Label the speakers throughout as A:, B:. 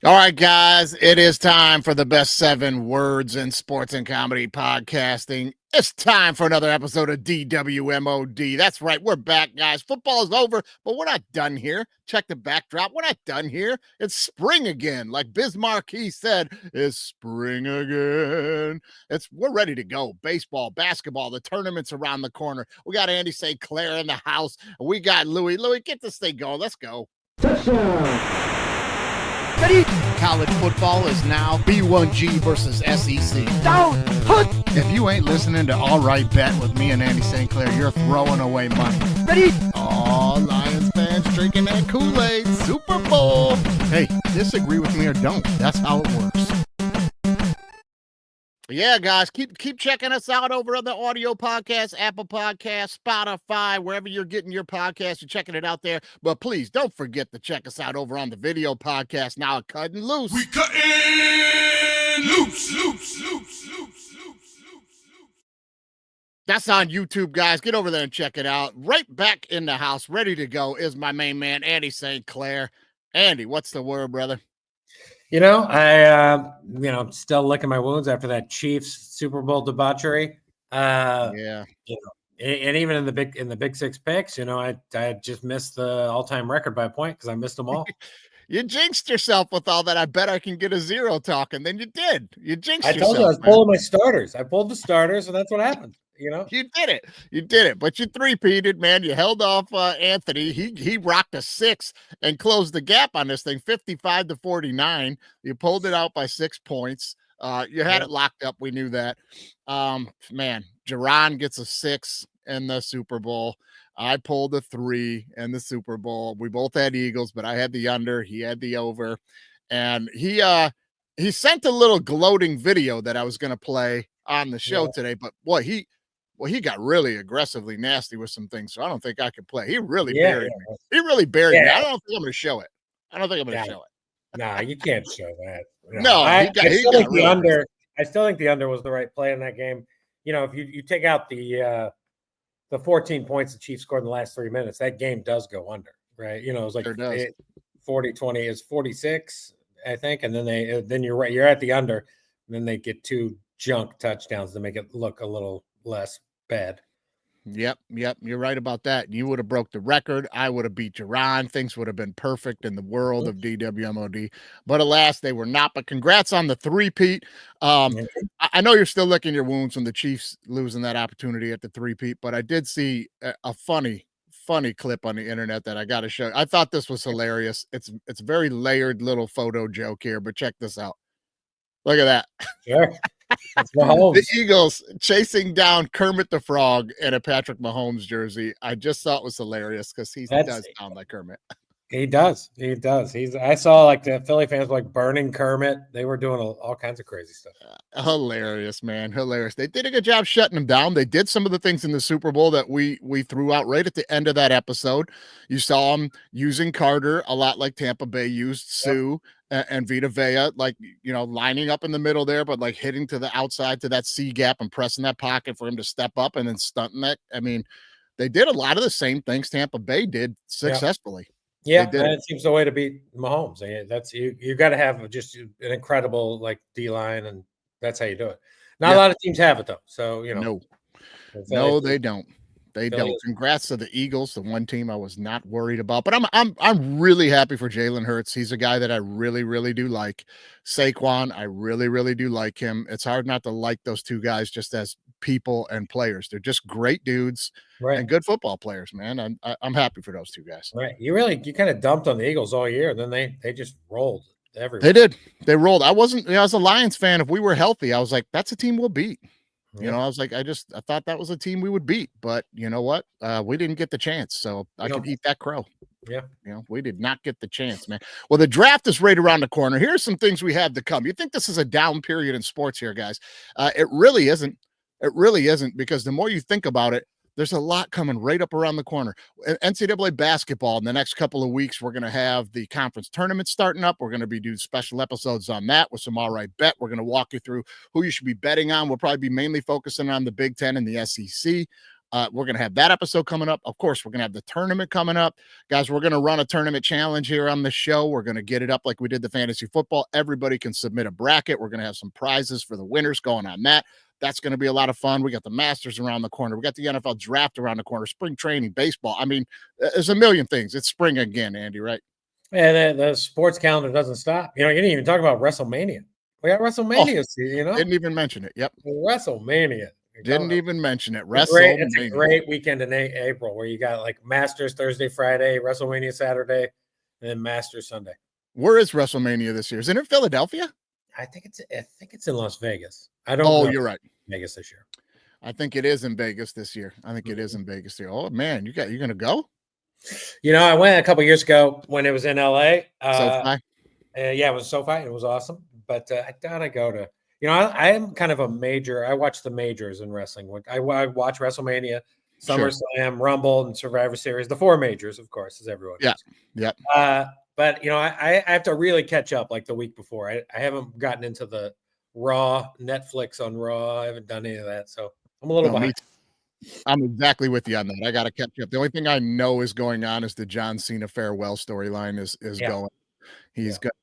A: All right, guys, it is time for the best 7 words in sports and comedy podcasting. It's time for another episode of DWMOD. That's right, we're back, guys. Football is over, but we're not done here. Check the backdrop. We're not done here. It's spring again. Like Biz Marquis said, it's spring again. We're ready to go. Baseball, basketball, the tournament's around the corner. We got Andy St. Clair in the house. We got Louie. Louie, get this thing going. Let's go.
B: Touchdown!
A: Ready? College football is now B1G versus SEC.
B: Down! Hook!
A: If you ain't listening to All Right Bet with me and Andy St. Clair, you're throwing away money.
B: Ready?
A: All Lions fans drinking that Kool-Aid. Super Bowl. Hey, disagree with me or don't. That's how it works. Yeah, guys, keep checking us out over on the audio podcast, Apple Podcasts, Spotify, wherever you're getting your podcast. You're checking it out there. But please don't forget to check us out over on the video podcast now at Cuttin' Loose.
C: We cutting loose.
A: That's on YouTube, guys. Get over there and check it out. Right back in the house, ready to go, is my main man, Andy St. Clair. Andy, what's the word, brother?
D: I'm still licking my wounds after that Chiefs Super Bowl debauchery.
A: Yeah.
D: And even in the Big Six picks, I just missed the all-time record by a point because I missed them all.
A: You jinxed yourself with all that. I bet I can get a zero talking. Then you did. You jinxed
D: I
A: yourself.
D: told you I was pulling my starters. I pulled the starters, and that's what happened.
A: You did it. You did it. But you three-peated, man. You held off Anthony. He rocked a 6 and closed the gap on this thing, 55-49. You pulled it out by 6 points. You had it locked up. We knew that. Man, Jerron gets a 6 in the Super Bowl. I pulled a 3 in the Super Bowl. We both had Eagles, but I had the under. He had the over. And he sent a little gloating video that I was going to play on the show today. But boy, he got really aggressively nasty with some things, so I don't think I could play. He really buried me. He really buried me. I don't think I'm going to show it. I don't think I'm going to show it.
D: Nah, you can't show that.
A: No,
D: I still think the under. I still think the under was the right play in that game. If you take out the 14 points the Chiefs scored in the last 3 minutes, that game does go under, right? It was like 40-20 is 46, I think, and then you're right. You're at the under, and then they get 2 junk touchdowns to make it look a little less bad.
A: Yep. You're right about that. You would have broke the record. I would have beat Jerron. Things would have been perfect in the world of DWMOD. But alas, they were not. But congrats on the three-peat. I know you're still licking your wounds from the Chiefs losing that opportunity at the three-peat, but I did see a funny clip on the internet that I got to show. I thought this was hilarious. It's a very layered little photo joke here, but check this out. Look at that.
D: Sure.
A: The Eagles chasing down Kermit the Frog in a Patrick Mahomes jersey. I just thought it was hilarious because he does sound like Kermit.
D: He does. I saw like the Philly fans like burning Kermit. They were doing all kinds of crazy stuff.
A: Hilarious, man. Hilarious. They did a good job shutting him down. They did some of the things in the Super Bowl that we threw out right at the end of that episode. You saw him using Carter a lot like Tampa Bay used Sue. And Vita Vea, like, lining up in the middle there, but like hitting to the outside to that C gap and pressing that pocket for him to step up and then stunting that. I mean, they did a lot of the same things Tampa Bay did successfully.
D: Yeah, and it seems the way to beat Mahomes. That's you got to have just an incredible like D line, and that's how you do it. Not a lot of teams have it though. So
A: no, they don't. They don't. Congrats to the Eagles, the one team I was not worried about. But I'm really happy for Jalen Hurts. He's a guy that I really, really do like. Saquon, I really, really do like him. It's hard not to like those two guys just as people and players. They're just great dudes and good football players, man. I'm happy for those two guys.
D: Right. You kind of dumped on the Eagles all year, and then they just rolled everywhere.
A: They did. They rolled. I wasn't, as a Lions fan, if we were healthy, I was like, that's a team we'll beat. I was like, I thought that was a team we would beat, but you know what? We didn't get the chance, so I could eat that crow.
D: Yeah.
A: We did not get the chance, man. Well, the draft is right around the corner. Here's some things we have to come. You think this is a down period in sports here, guys? It really isn't. It really isn't, because the more you think about it, there's a lot coming right up around the corner. NCAA basketball in the next couple of weeks, we're going to have the conference tournament starting up. We're going to be doing special episodes on that with some All Right Bet. We're going to walk you through who you should be betting on. We'll probably be mainly focusing on the Big Ten and the SEC. We're going to have that episode coming up. Of course, we're going to have the tournament coming up. Guys, we're going to run a tournament challenge here on the show. We're going to get it up like we did the fantasy football. Everybody can submit a bracket. We're going to have some prizes for the winners going on that. That's going to be a lot of fun. We got the Masters around the corner. We got the NFL draft around the corner, spring training, baseball. I mean, there's a million things. It's spring again, Andy, right?
D: And the sports calendar doesn't stop. You didn't even talk about WrestleMania. We got WrestleMania,
A: Didn't even mention it. Yep.
D: WrestleMania.
A: Didn't even mention it.
D: WrestleMania. It's a great weekend in April where you got like Masters Thursday, Friday, WrestleMania Saturday, and then Masters Sunday.
A: Where is WrestleMania this year? Is it in Philadelphia?
D: I think it's in Las Vegas. I don't know.
A: You're right.
D: Vegas this year.
A: I think it is in Vegas this year. Oh man, you're going to go?
D: I went a couple years ago when it was in LA.
A: SoFi?
D: Yeah, it was SoFi. It was awesome. But I thought I'd go to, I am kind of a major. I watch the majors in wrestling. I watch WrestleMania, SummerSlam, Rumble, and Survivor Series. The 4 majors, of course, as everyone knows.
A: Yeah.
D: But, I have to really catch up like the week before. I haven't gotten into the Raw, Netflix on Raw. I haven't done any of that. So I'm a little behind.
A: I'm exactly with you on that. I got to catch up. The only thing I know is going on is the John Cena farewell storyline is going. He's got,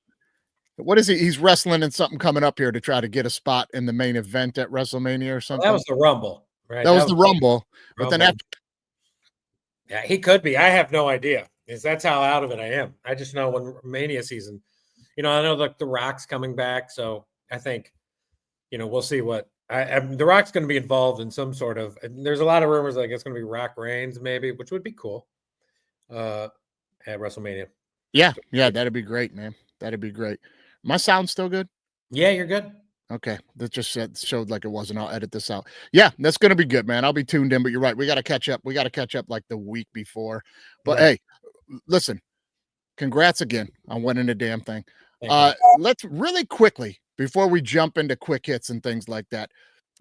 A: what is he? He's wrestling in something coming up here to try to get a spot in the main event at WrestleMania or something.
D: That was the Rumble, right?
A: That was the Rumble. But then after,
D: yeah, he could be. I have no idea. That's how out of it I am. I just know when Mania season, I know the Rock's coming back, so I think, we'll see what. The Rock's going to be involved in some sort of. There's a lot of rumors like it's going to be Rock Reigns, maybe, which would be cool. At WrestleMania.
A: Yeah, that'd be great, man. That'd be great. My sound still good?
D: Yeah, you're good.
A: Okay, that just showed like it wasn't. I'll edit this out. Yeah, that's going to be good, man. I'll be tuned in. But you're right. We got to catch up. We got to catch up like the week before. But hey, listen. Congrats again on winning the damn thing. Let's really quickly, before we jump into quick hits and things like that,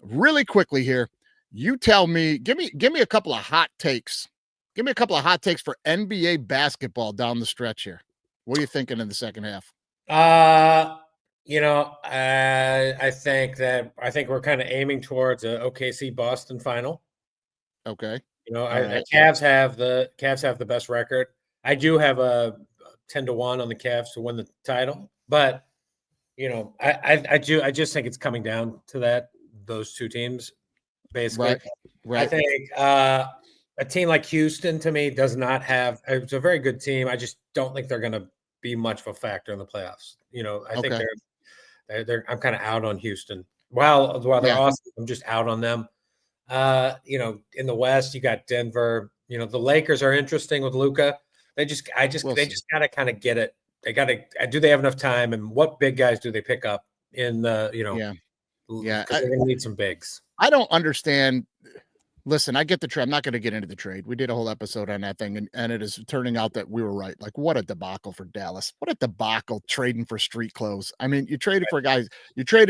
A: really quickly here, you tell me, give me a couple of hot takes. Give me a couple of hot takes for NBA basketball down the stretch here. What are you thinking in the second half?
D: I think we're kind of aiming towards a OKC Boston final.
A: Okay.
D: Cavs have the best record. I do have a 10-1 on the Cavs to win the title, but I just think it's coming down to those two teams, basically. Right. I think a team like Houston to me does not have. It's a very good team. I just don't think they're going to be much of a factor in the playoffs. I think they're. I'm kind of out on Houston. While they're awesome, I'm just out on them. In the West, you got Denver. The Lakers are interesting with Luka. They just got to kind of get it. Do they have enough time? And what big guys do they pick up in the, they're going to need some bigs.
A: I don't understand. Listen, I get the trade. I'm not going to get into the trade. We did a whole episode on that thing, and it is turning out that we were right. Like, what a debacle for Dallas. What a debacle trading for street clothes. I mean, you traded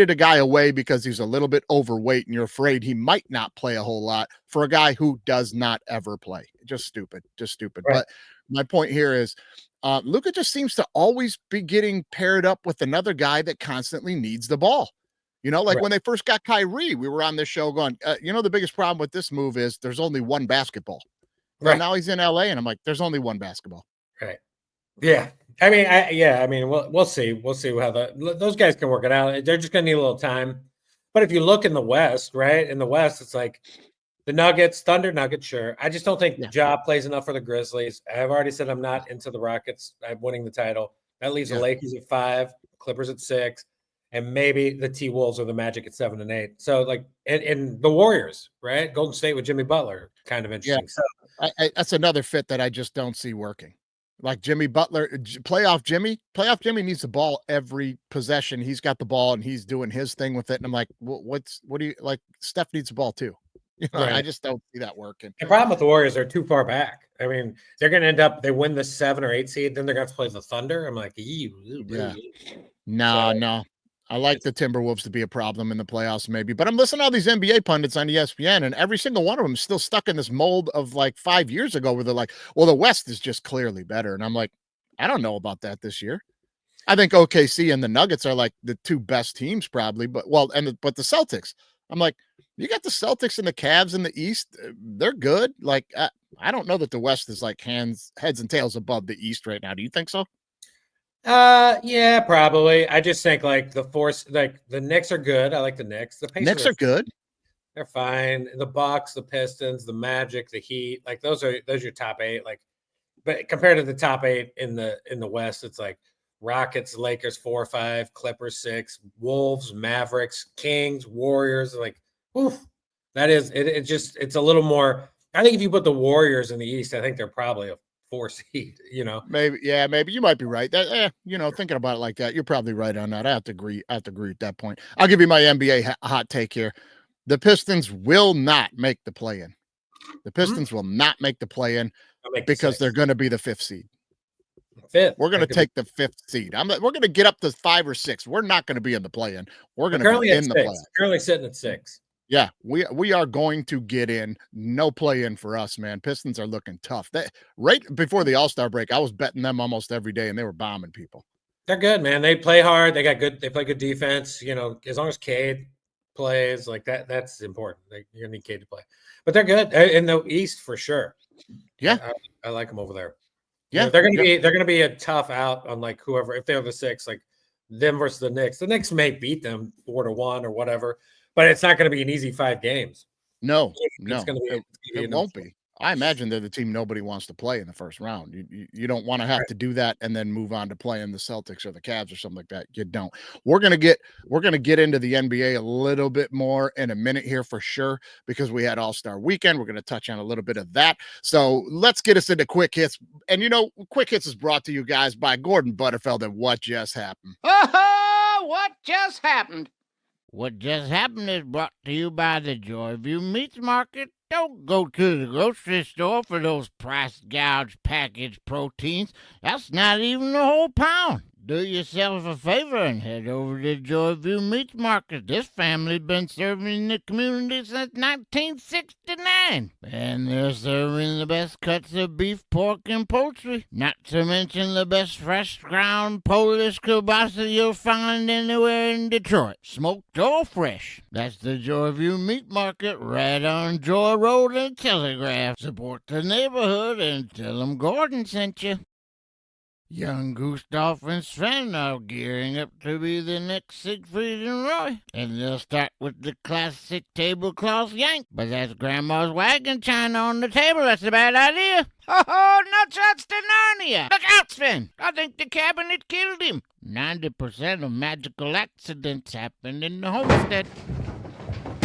A: a guy away because he's a little bit overweight, and you're afraid he might not play a whole lot for a guy who does not ever play. Just stupid. Right. But my point here is Luka just seems to always be getting paired up with another guy that constantly needs the ball. When they first got Kyrie, we were on this show going, the biggest problem with this move is there's only one basketball. Right. Well, now he's in LA, and I'm like, there's only one basketball.
D: Right. Yeah. I mean, we'll see. We'll see how those guys can work it out. They're just going to need a little time. But if you look in the West, right? In the West, it's like the Nuggets, Thunder, Nuggets, sure. I just don't think Ja plays enough for the Grizzlies. I've already said I'm not into the Rockets. I'm winning the title. That leaves the Lakers at 5, Clippers at 6. And maybe the T-Wolves or the Magic at 7 and 8. So, and the Warriors, right? Golden State with Jimmy Butler, kind of interesting.
A: Yeah. So, that's another fit that I just don't see working. Like Jimmy Butler, playoff Jimmy needs the ball every possession. He's got the ball and he's doing his thing with it. And I'm like, what do you like? Steph needs the ball too. I just don't see that working.
D: The problem with the Warriors, they're too far back. I mean, they're going to end up, they win the 7 or 8 seed, then they're going to have to play the Thunder. I'm like,
A: No. I like the Timberwolves to be a problem in the playoffs, maybe. But I'm listening to all these NBA pundits on ESPN, and every single one of them is still stuck in this mold of like 5 years ago where they're like, well, the West is just clearly better. And I'm like, I don't know about that this year. I think OKC and the Nuggets are like the two best teams probably, but the Celtics, I'm like, You got the Celtics and the Cavs in the East. They're good. Like I don't know that the West is like heads and tails above the East right now. Do you think so?
D: Yeah, probably. I just think like the Knicks are good. I like the Knicks. The Pacers
A: Knicks are good.
D: They're fine. The Bucks, the Pistons, the Magic, the Heat, like those are your top 8. Like, but compared to the top 8 in the West, it's like Rockets, Lakers 4 or 5, Clippers 6, Wolves, Mavericks, Kings, Warriors. Like, oof, that is it. It's a little more. I think if you put the Warriors in the East, I think they're probably a 4 seed.
A: Maybe, yeah, maybe you might be right. That, thinking about it like that, you're probably right on that. I have to agree. I have to agree at that point. I'll give you my NBA hot take here. The Pistons will not make the play-in. The Pistons will not make the play-in because they're going to be the 5th seed.
D: 5th.
A: We're going to take the 5th seed. We're going to get up to 5 or 6. We're not going to be in the play-in. We're going to be in the play-in.
D: Currently sitting at 6.
A: Yeah, we are going to get in. No play-in for us, man. Pistons are looking tough. Right before the All-Star break, I was betting them almost every day, and they were bombing people.
D: They're good, man. They play hard. They play good defense. As long as Cade plays, like that's important. You're gonna need Cade to play, but they're good in the East for sure.
A: Yeah,
D: I like them over there.
A: Yeah,
D: they're gonna be a tough out on like whoever if they're the 6, like them versus the Knicks. The Knicks may beat them 4-1 or whatever, but it's not going to be an easy 5 games.
A: No, it won't be. I imagine they're the team nobody wants to play in the first round. You don't want to have to do that and then move on to playing the Celtics or the Cavs or something like that. You don't. We're gonna get into the NBA a little bit more in a minute here for sure because we had All-Star Weekend. We're gonna touch on a little bit of that. So let's get us into quick hits. And quick hits is brought to you guys by Gordon Butterfeld and What Just Happened.
C: What just happened? What just happened is brought to you by the Joyview Meats Market. Don't go to the grocery store for those price gouge packaged proteins. That's not even the whole pound. Do yourself a favor and head over to Joyview Meats Market. This family's been serving the community since 1969. And they're serving the best cuts of beef, pork, and poultry. Not to mention the best fresh ground Polish kielbasa you'll find anywhere in Detroit. Smoked or fresh. That's the Joyview Meat Market right on Joy Road and Telegraph. Support the neighborhood and tell them Gordon sent you. Young Gustav and Sven are gearing up to be the next Siegfried and Roy. And they'll start with the classic tablecloth yank. But that's Grandma's wagon china on the table. That's a bad idea. Oh, no shots to Narnia. Look out, Sven. I think the cabinet killed him. 90% of magical accidents happen in the homestead.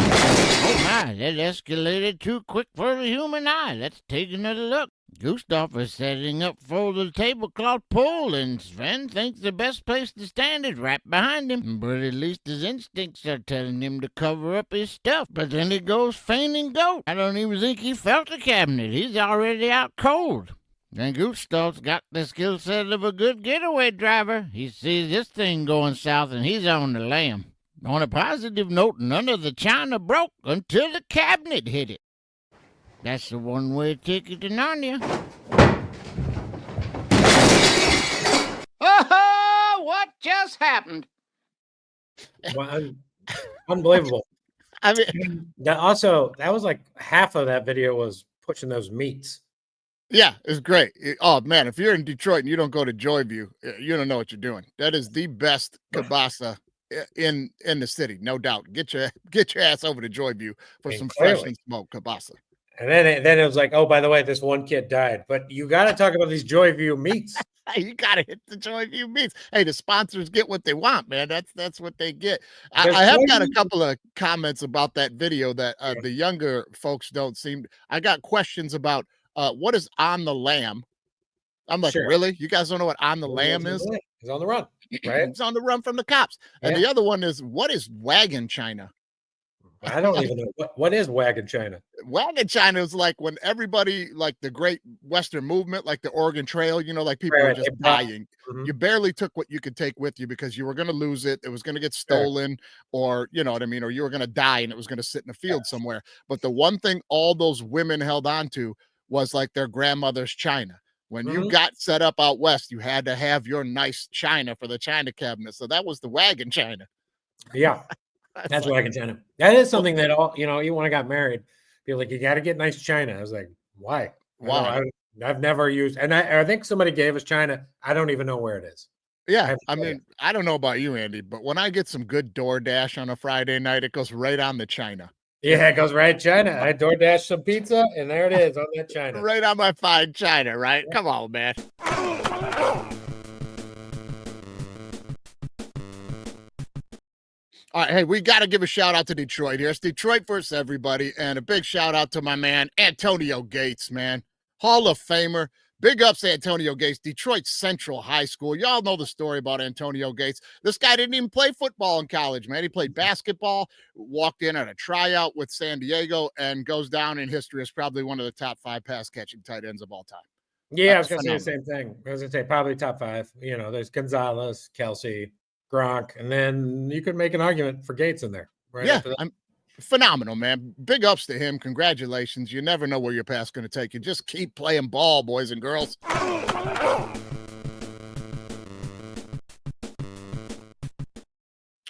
C: Oh my, that escalated too quick for the human eye. Let's take another look. Gustav is setting up for the tablecloth pull, and Sven thinks the best place to stand is right behind him. But at least his instincts are telling him to cover up his stuff. But then he goes fainting goat. I don't even think he felt the cabinet. He's already out cold. And Gustav's got the skill set of a good getaway driver. He sees this thing going south, and he's on the lam. On a positive note, none of the china broke until the cabinet hit it. That's the one-way ticket to Narnia. Oh, what just happened?
D: Well, unbelievable.
A: I mean,
D: that was like half of that video was pushing those meats.
A: Yeah, it's great. Oh man, if you're in Detroit and you don't go to Joyview, you don't know what you're doing. That is the best kielbasa in the city, no doubt. Get your ass over to Joyview for some fresh and smoked kielbasa.
D: And then it was like, oh, by the way, this one kid died. But you got to talk about these Joyview meats.
A: You got to hit the Joyview meats. Hey, the sponsors get what they want, man. That's what they get. I have got a couple of comments about that video that the younger folks don't seem. I got questions about what is on the lamb. I'm like, really? You guys don't know what on the lamb is?
D: He's on the run, right?
A: He's on the run from the cops. And the other one is, what is wagon china?
D: I don't even know. What is wagon china?
A: Wagon china is like when everybody, like the Great Western Movement, like the Oregon Trail, like people were just dying. Mm-hmm. You barely took what you could take with you because you were going to lose it. It was going to get stolen or, you know what I mean? Or you were going to die and it was going to sit in a field somewhere. But the one thing all those women held on to was like their grandmother's china. When you got set up out west, you had to have your nice china for the china cabinet. So that was the wagon china.
D: Yeah. That's what I can tell you. That is something that even when I got married, people like, you got to get nice china. I was like, why?
A: Why?
D: I've never used, and I think somebody gave us china. I don't even know where it is.
A: Yeah, I mean, I don't know about you, Andy, but when I get some good DoorDash on a Friday night, it goes right on the china.
D: Yeah, it goes right china. I DoorDash some pizza, and there it is on that china.
A: Right on my fine china, right? Yeah. Come on, man. All right, hey, we got to give a shout out to Detroit here. It's Detroit versus everybody, and a big shout out to my man Antonio Gates, man, Hall of Famer. Big ups to Antonio Gates, Detroit Central High School. Y'all know the story about Antonio Gates. This guy didn't even play football in college, man. He played basketball, walked in at a tryout with San Diego, and goes down in history as probably one of the top 5 pass-catching tight ends of all time.
D: Yeah, I was going to say the same thing. I was going to say probably top 5. There's Gonzalez, Kelsey, Gronk, and then you could make an argument for Gates in there. Right?
A: Yeah, I'm phenomenal, man. Big ups to him. Congratulations. You never know where your path's going to take you. Just keep playing ball, boys and girls.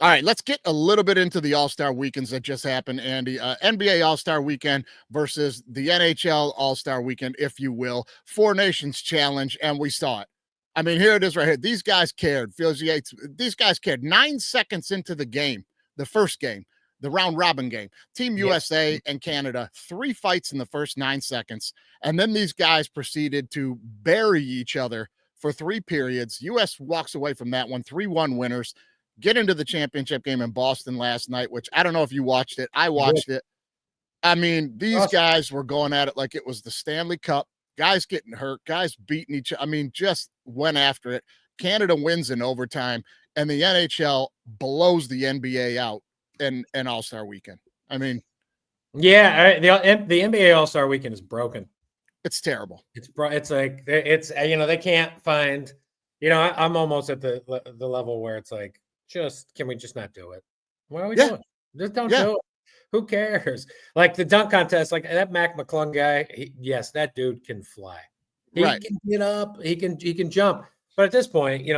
A: All right, let's get a little bit into the All-Star weekends that just happened, Andy. NBA All-Star Weekend versus the NHL All-Star Weekend, if you will. 4 Nations Challenge, and we saw it. I mean, here it is right here. These guys cared. These guys cared. 9 seconds into the game, the first game, the round-robin game. Team USA and Canada, 3 fights in the first 9 seconds, and then these guys proceeded to bury each other for 3 periods. U.S. walks away from that one, 3-1 winners. Get into the championship game in Boston last night, which I don't know if you watched it. I watched it. I mean, these guys were going at it like it was the Stanley Cup. Guys getting hurt, guys beating each other. I mean, just went after it. Canada wins in overtime, and the NHL blows the NBA out in All-Star Weekend. I mean,
D: yeah, the NBA All-Star Weekend is broken.
A: It's terrible.
D: It's like they can't find. I'm almost at the level where it's like, can we just not do it? What are we doing? Just don't do it. Who cares? Like the dunk contest, like that Mac McClung guy. Yes, that dude can fly. He can get up. He can jump. But at this point, he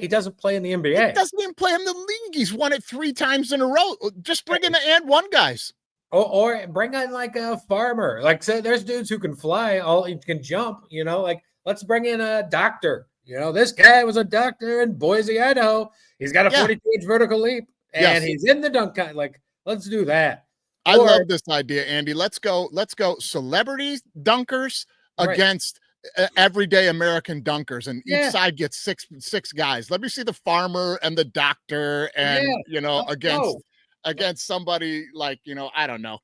D: doesn't play in the NBA.
A: He doesn't even play in the league. He's won it 3 times in a row. Just bring in the and 1 guys.
D: Or bring in like a farmer. Like, say there's dudes who can fly, he can jump. Like let's bring in a doctor. This guy was a doctor in Boise, Idaho. He's got a 42-inch vertical leap, and he's in the dunk contest. Like, let's do that.
A: I love this idea, Andy. Let's go celebrity dunkers against everyday American dunkers, and each side gets six guys. Let me see the farmer and the doctor, and against somebody like I don't know.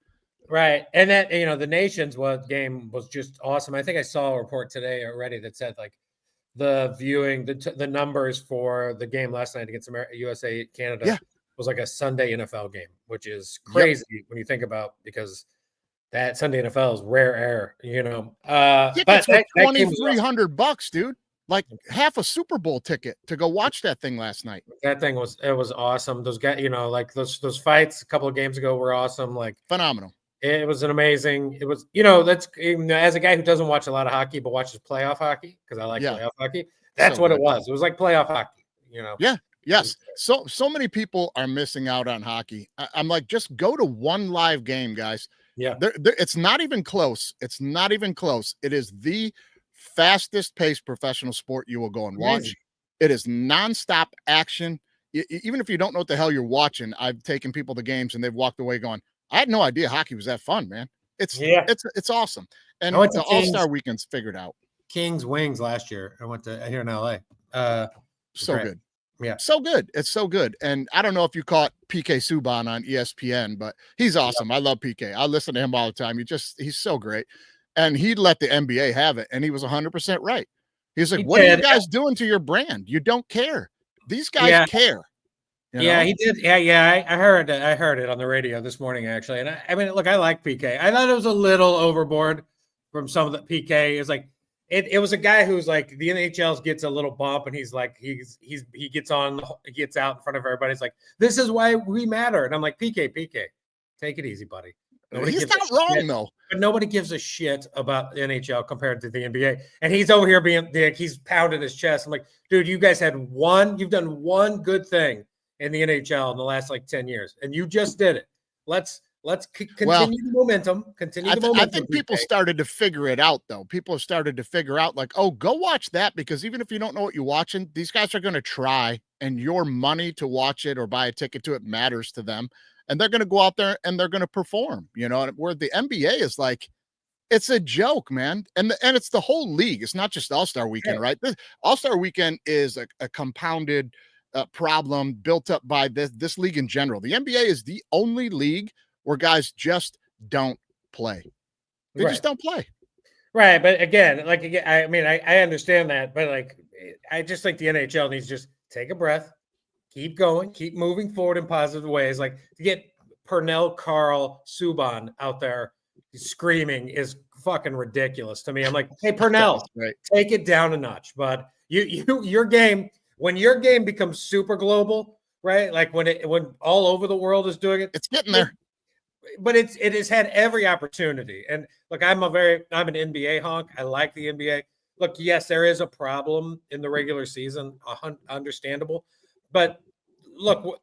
D: Right, and that the Nations game was just awesome. I think I saw a report today already that said like the viewing the numbers for the game last night against USA Canada was like a Sunday NFL game, which is crazy when you think about, because that Sunday NFL is rare air,
A: Tickets were $2,300, dude. Like half a Super Bowl ticket to go watch that thing last night.
D: That thing was awesome. Those guys, like those fights a couple of games ago were awesome. Like
A: phenomenal.
D: It was an amazing. It was, that's as a guy who doesn't watch a lot of hockey but watches playoff hockey, because I like playoff hockey. That's what it was. It was like playoff hockey.
A: Yeah. Yes. So many people are missing out on hockey. I'm like, just go to one live game, guys.
D: Yeah.
A: It's not even close. It's not even close. It is the fastest paced professional sport you will go and watch. Amazing. It is nonstop action. Even if you don't know what the hell you're watching, I've taken people to games and they've walked away going, I had no idea hockey was that fun, man. It's awesome. And the All-Star Weekend's figured out.
D: Kings Wings last year. I went to here in LA.
A: So good.
D: Yeah.
A: So good. It's so good. And I don't know if you caught PK Subban on ESPN, but he's awesome. Yeah. I love PK. I listen to him all the time. He's so great. And he let the NBA have it. And he was 100% right. He's like, what are you guys doing to your brand? You don't care. These guys care.
D: He did. Yeah. I heard it on the radio this morning, actually. And I mean, look, I like PK. I thought it was a little overboard from some of the PK. It's like, it was a guy who's like, the NHL gets a little bump, and he's like, he gets out in front of everybody. He's like, this is why we matter. And I'm like, PK, take it easy, buddy.
A: He's not wrong though.
D: But nobody gives a shit about the NHL compared to the NBA. And he's over here he's pounding his chest. I'm like, dude, you guys you've done one good thing in the NHL in the last like 10 years, and you just did it. Let's continue the momentum.
A: I think people started to figure it out, though. People have started to figure out, like, oh, go watch that, because even if you don't know what you're watching, these guys are going to try, and your money to watch it or buy a ticket to it matters to them, and they're going to go out there and they're going to perform. Where the NBA is like, it's a joke, man, and it's the whole league. It's not just All-Star Weekend, right? All-Star Weekend is a compounded problem built up by this league in general. The NBA is the only league where guys just don't play. They just don't play.
D: Right. But again, I mean, I understand that, but like, I just think the NHL needs to just take a breath, keep going, keep moving forward in positive ways. Like, to get Pernell, Carl, Subban out there screaming is fucking ridiculous to me. I'm like, hey, Pernell, take it down a notch, bud. Your game, when your game becomes super global, right? Like when all over the world is doing it,
A: it's getting there.
D: But it has had every opportunity. And look, I'm an NBA honk. I like the NBA. Look, yes, there is a problem in the regular season, understandable. But look,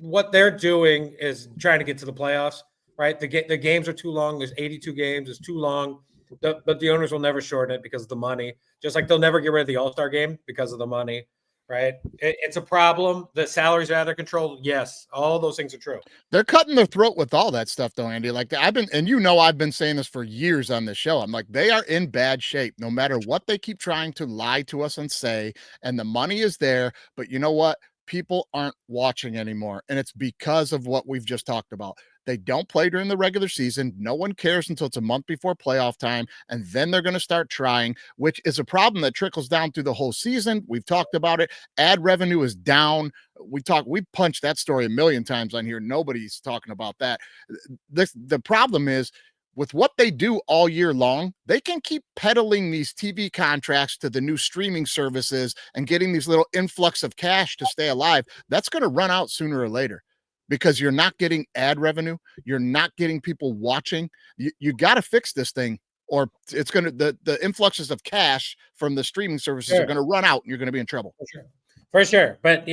D: what they're doing is trying to get to the playoffs, right? The games are too long. There's 82 games. It's too long. But the owners will never shorten it because of the money. Just like they'll never get rid of the All-Star game because of the money. Right. It's a problem. The salaries are out of control. Yes. All those things are true.
A: They're cutting their throat with all that stuff, though, Andy. Like, I've been saying this for years on this show. I'm like, they are in bad shape, no matter what they keep trying to lie to us and say. And the money is there. But you know what? People aren't watching anymore. And it's because of what we've just talked about. They don't play during the regular season. No one cares until it's a month before playoff time. And then they're going to start trying, which is a problem that trickles down through the whole season. We've talked about it. Ad revenue is down. We punched that story a million times on here. Nobody's talking about that. The problem is, with what they do all year long, they can keep peddling these TV contracts to the new streaming services and getting these little influx of cash to stay alive. That's going to run out sooner or later, because you're not getting ad revenue. You're not getting people watching. You got to fix this thing, or it's going to, the influxes of cash from the streaming services are going to run out and you're going to be in trouble.
D: For sure. But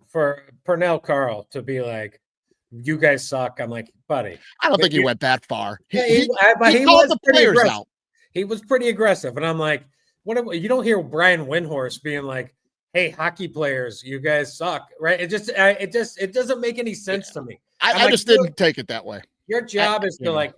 D: for Pernell Carl to be like, you guys suck, I'm like, buddy.
A: I don't think he went that far.
D: He called the players out. He was pretty aggressive. And I'm like, you don't hear Brian Windhorst being like, hey, hockey players, you guys suck, right? It doesn't make any sense to me.
A: I just didn't take it that way.
D: Your job is to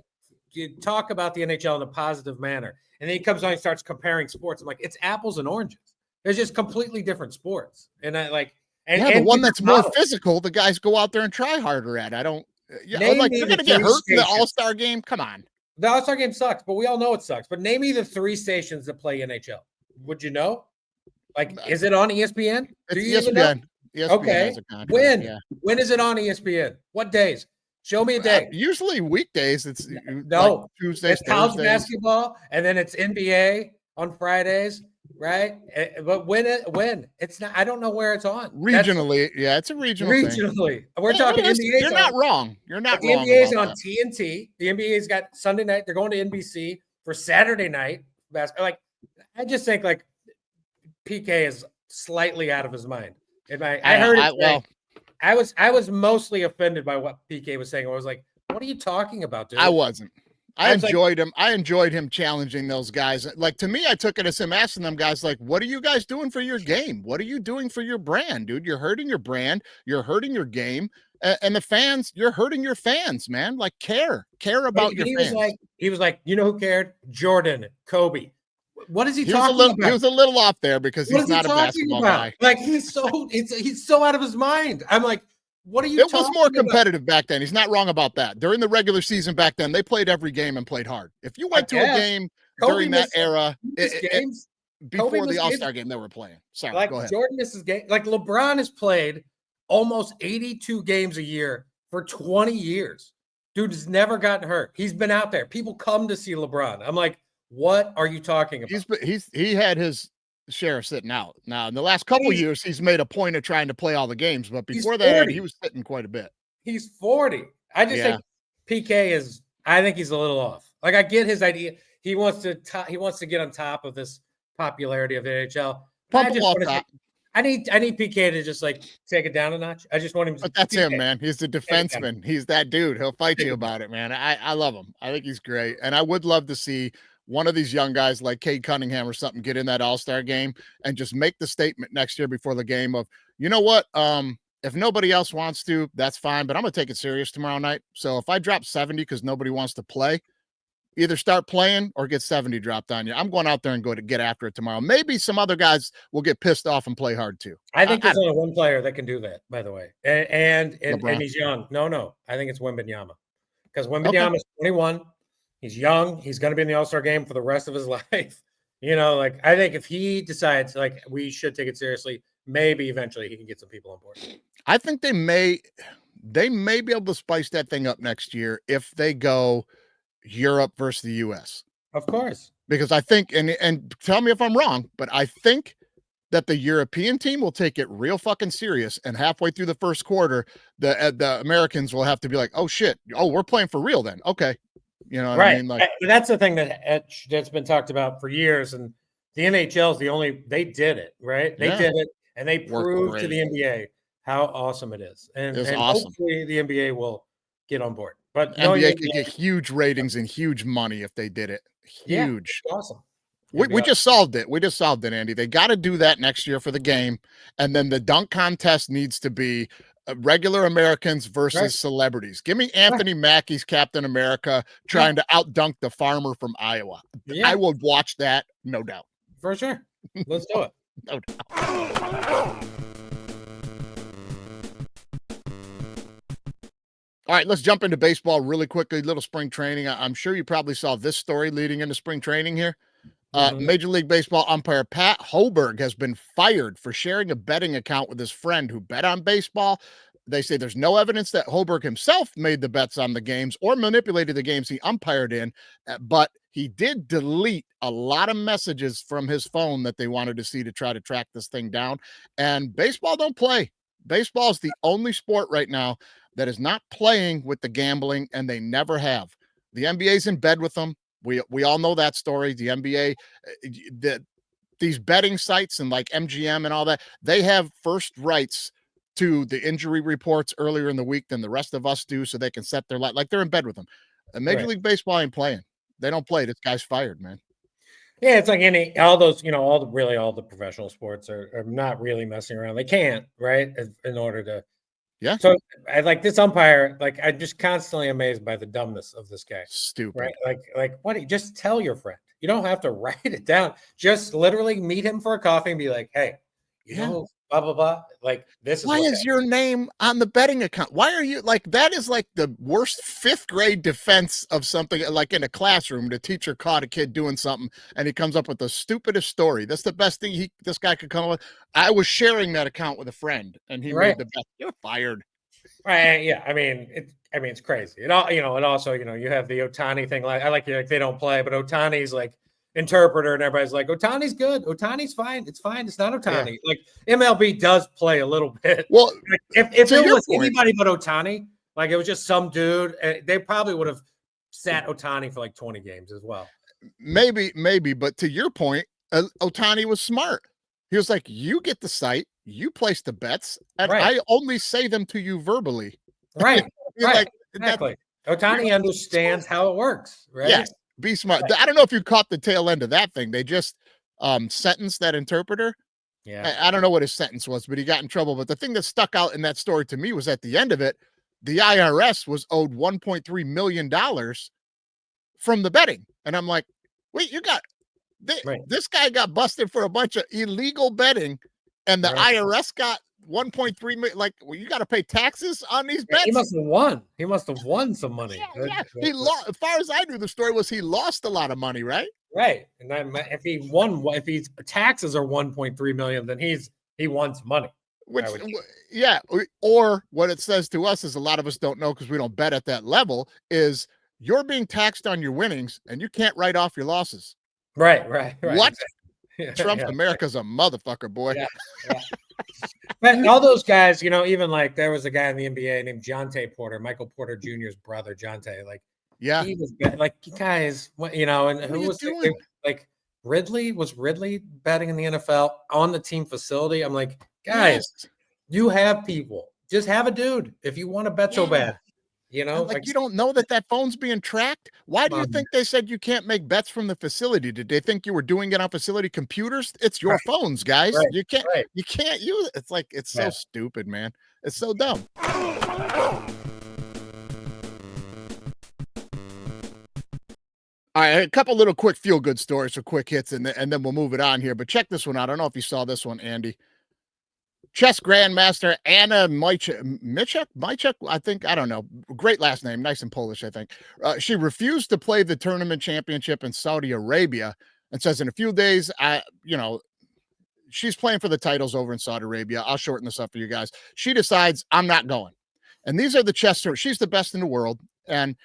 D: you talk about the NHL in a positive manner. And then he comes on and starts comparing sports. I'm like, it's apples and oranges. They're just completely different sports. And the
A: one that's more physical, the guys go out there and try harder at. I don't, you're going to get hurt in the All-Star game. Come on.
D: The All-Star game sucks, but we all know it sucks. But name me the 3 stations that play NHL. Would you know? Like, is it on ESPN?
A: It's ESPN. ESPN
D: okay. When is it on ESPN? What days? Show me a day.
A: Usually weekdays. It's
D: Tuesdays. It's college basketball, and then it's NBA on Fridays. Right, but when it's not, I don't know where it's on
A: regionally. It's a regional thing.
D: We're talking NBA.
A: You're not wrong. You're not
D: wrong.
A: The
D: NBA is on TNT. The NBA's got Sunday night. They're going to NBC for Saturday night basketball. Like, I just think like PK is slightly out of his mind. I was mostly offended by what PK was saying. I was like, what are you talking about, dude?
A: I wasn't. I enjoyed him. I enjoyed him challenging those guys. Like, to me, I took it as him asking them guys, like, what are you guys doing for your game? What are you doing for your brand, dude? You're hurting your brand. You're hurting your game. And the fans, you're hurting your fans, man. Like, care about your fans.
D: He was like, you know who cared? Jordan, Kobe. What is he talking about?
A: He was a little off there because he's not a basketball guy.
D: Like, he's so out of his mind. I'm like, what are you talking about?
A: It was more competitive back then. He's not wrong about that. During the regular season back then, they played every game and played hard. If you went to a game during that era, before the All-Star game, they were playing. Sorry, go ahead.
D: Jordan misses games. Like, LeBron has played almost 82 games a year for 20 years. Dude has never gotten hurt. He's been out there. People come to see LeBron. I'm like, what are you talking about?
A: He had his share of sitting out. Now, in the last couple of years, he's made a point of trying to play all the games, but before that, he was sitting quite a bit.
D: He's 40. I just think PK I think he's a little off. Like, I get his idea. He wants to get on top of this popularity of the NHL. I need PK to just like take it down a notch. I just want him to.
A: But that's
D: PK,
A: him, man. He's the defenseman. He's that dude. He'll fight you about it, man. I love him. I think he's great. And I would love to see one of these young guys like Cade Cunningham or something get in that All-Star game and just make the statement next year before the game of, you know what? If nobody else wants to, that's fine, but I'm going to take it serious tomorrow night. So if I drop 70 because nobody wants to play, either start playing or get 70 dropped on you. I'm going out there and go to get after it tomorrow. Maybe some other guys will get pissed off and play hard too.
D: I think there's only one player that can do that, by the way. And he's young. No. I think it's Wembanyama. Because Wembanyama is 21. He's young. He's going to be in the All-Star game for the rest of his life. You know, like, I think if he decides, like, we should take it seriously, maybe eventually he can get some people on board.
A: I think they may be able to spice that thing up next year if they go Europe versus the US.
D: Of course.
A: Because I think, and tell me if I'm wrong, but I think that the European team will take it real fucking serious, and halfway through the first quarter, the Americans will have to be like, oh shit, oh, we're playing for real then. Okay. You know what I mean? Like,
D: that's the thing that's been talked about for years, and the NHL is they did it, right? They did it, and they proved to the NBA how awesome it is. And
A: awesome.
D: Hopefully the NBA will get on board. But
A: NBA could get huge ratings and huge money if they did it. Huge.
D: Yeah, awesome.
A: We just solved it. We just solved it, Andy. They got to do that next year for the game. And then the dunk contest needs to be regular Americans versus celebrities. Give me Anthony Mackie's Captain America trying to outdunk the farmer from Iowa. Yeah. I will watch that, no doubt.
D: For sure. Let's do it.
A: No doubt. All right, let's jump into baseball really quickly. Little spring training. I'm sure you probably saw this story leading into spring training here. Major League Baseball umpire Pat Hoberg has been fired for sharing a betting account with his friend who bet on baseball. They say there's no evidence that Hoberg himself made the bets on the games or manipulated the games he umpired in, but he did delete a lot of messages from his phone that they wanted to see to try to track this thing down. And baseball don't play. Baseball is the only sport right now that is not playing with the gambling, and they never have. The NBA's in bed with them. We all know that story. The NBA, these betting sites and like MGM and all that, they have first rights to the injury reports earlier in the week than the rest of us do, so they can set their life. Like, they're in bed with them. Major League Baseball ain't playing. They don't play. This guy's fired, man.
D: Yeah, it's like all the professional sports are not really messing around. They can't, right? In order to.
A: Yeah.
D: So I like this umpire. Like, I'm just constantly amazed by the dumbness of this guy.
A: Stupid.
D: Right? Like what? Just tell your friend. You don't have to write it down. Just literally meet him for a coffee and be like, hey, you know, blah, blah, blah. Like, this is
A: why is your name on the betting account? Why are you like, that is like the worst 5th grade defense of something, like in a classroom. The teacher caught a kid doing something and he comes up with the stupidest story. That's the best thing this guy could come up with. I was sharing that account with a friend and he made the bet. You're fired.
D: Right. Yeah. I mean, it's crazy. It all, and also, you have the Ohtani thing. Like, they don't play, but Ohtani's like interpreter and everybody's like, Ohtani's good. Ohtani's fine. It's fine. It's not Ohtani. Yeah. Like, MLB does play a little bit.
A: Well,
D: like, if it was anybody but Ohtani, like it was just some dude, they probably would have sat Ohtani for like 20 games as well.
A: Maybe. But to your point, Ohtani was smart. He was like, you get the site, you place the bets, and I only say them to you verbally.
D: Right.
A: Right. Like,
D: exactly. Ohtani understands how it works, right?
A: Yes. Be smart. I don't know if you caught the tail end of that thing. They just sentenced that interpreter.
D: Yeah.
A: I don't know what his sentence was, but he got in trouble. But the thing that stuck out in that story to me was at the end of it, the IRS was owed $1.3 million from the betting. And I'm like, wait, this guy got busted for a bunch of illegal betting, and the IRS got 1.3 million. Like, well, you got to pay taxes on these bets.
D: He must have won. He must have won some money.
A: Yeah. He lost. As far as I knew, the story was he lost a lot of money, right?
D: Right. And then if his taxes are 1.3 million, then he won some money.
A: Or what it says to us is, a lot of us don't know because we don't bet at that level, is you're being taxed on your winnings and you can't write off your losses.
D: Right.
A: What? Trump's America's a motherfucker, boy.
D: Yeah. But all those guys, even like there was a guy in the NBA named Jonte Porter, Michael Porter Jr.'s brother, Jonte. Like, he was like, guys, and who was doing? Like, Ridley batting in the NFL on the team facility. I'm like, guys,
A: Yes.
D: you have people. Just have a dude if you want to bet so bad. You know,
A: like you don't know that phone's being tracked. Why do you think they said you can't make bets from the facility? Did they think you were doing it on facility computers? It's your phones, guys.
D: Right.
A: You can't use it. It's like, it's so stupid, man. It's so dumb. All right, a couple little quick feel-good stories or quick hits, and then we'll move it on here. But check this one out. I don't know if you saw this one, Andy. Chess grandmaster Anna Mychuk, I think, I don't know. Great last name, nice and Polish, I think. She refused to play the tournament championship in Saudi Arabia and says in a few days, she's playing for the titles over in Saudi Arabia. I'll shorten this up for you guys. She decides, I'm not going. And these are the chess tournaments. She's the best in the world. And